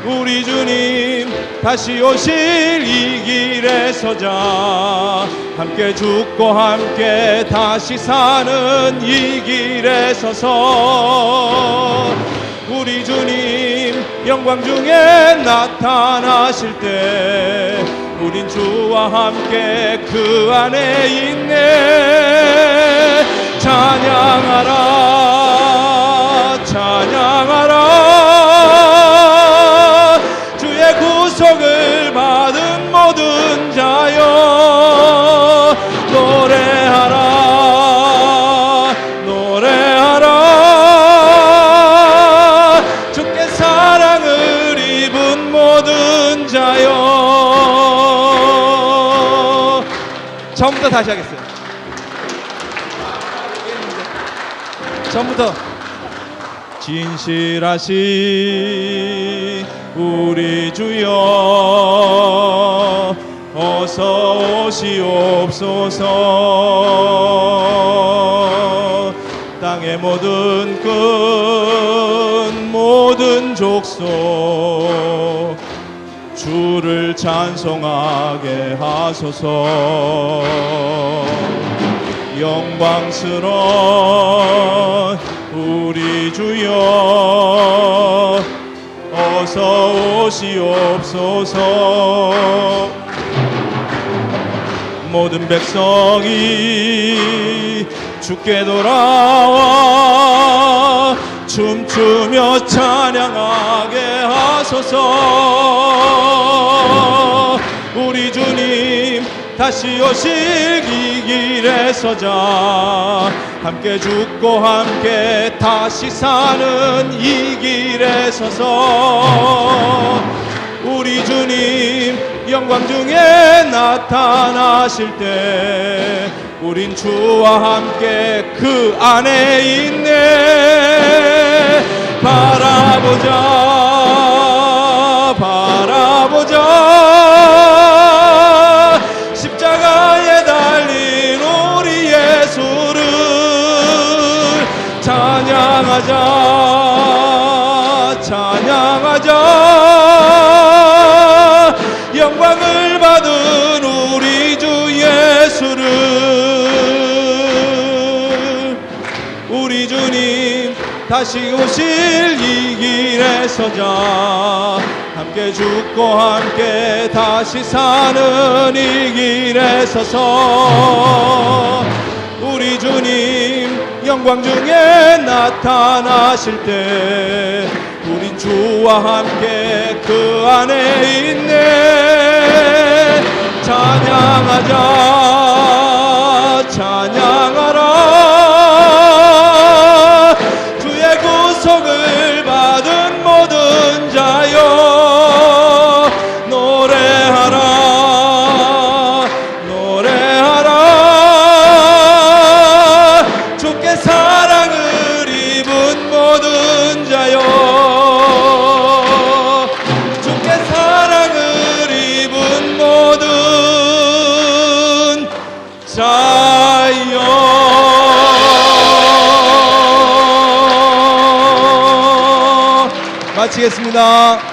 우리 주님 다시 오실 이 길에 서자. 함께 죽고 함께 다시 사는 이 길에 서서 우리 주님 영광 중에 나타나실 때 우린 주와 함께 그 안에 있네. 찬양하라 찬양하라. 주의 구속을 받은 모든 자여 노래하라 노래하라. 주께 사랑을 입은 모든 자여. 처음부터 다시 하겠습니다. 처음부터. 진실하신 우리 주여 어서 오시옵소서. 땅 땅의 모든 끝 모든 족속 주를 찬송하게 하소서. 영광스러운 우리 주여 어서 오시옵소서. 모든 백성이 주께 돌아와 춤추며 찬양하게 하소서. 우리 주님 다시 오실 이 길에 서자. 함께 죽고 함께 다시 사는 이 길에 서서 우리 주님 영광 중에 나타나실 때 우린 주와 함께 그 안에 있네. 바라보자 바라보자 십자가에 달린 우리 예수를 찬양하자 찬양하자. 영광을 받은 우리 주 예수를 우리 주님 다시 오실 이 길에 서자. 함께 죽고 함께 다시 사는 이 길에 서서 우리 주님 영광 중에 나타나실 때 우린 주와 함께 그 안에 있네. 찬양하자 찬양하라. 주의 구속을 받은 모든 자여 노래하라 노래하라. 주께 사랑을 입은 모든 자여 주께 사랑을 입은 모든 자여. 마치겠습니다.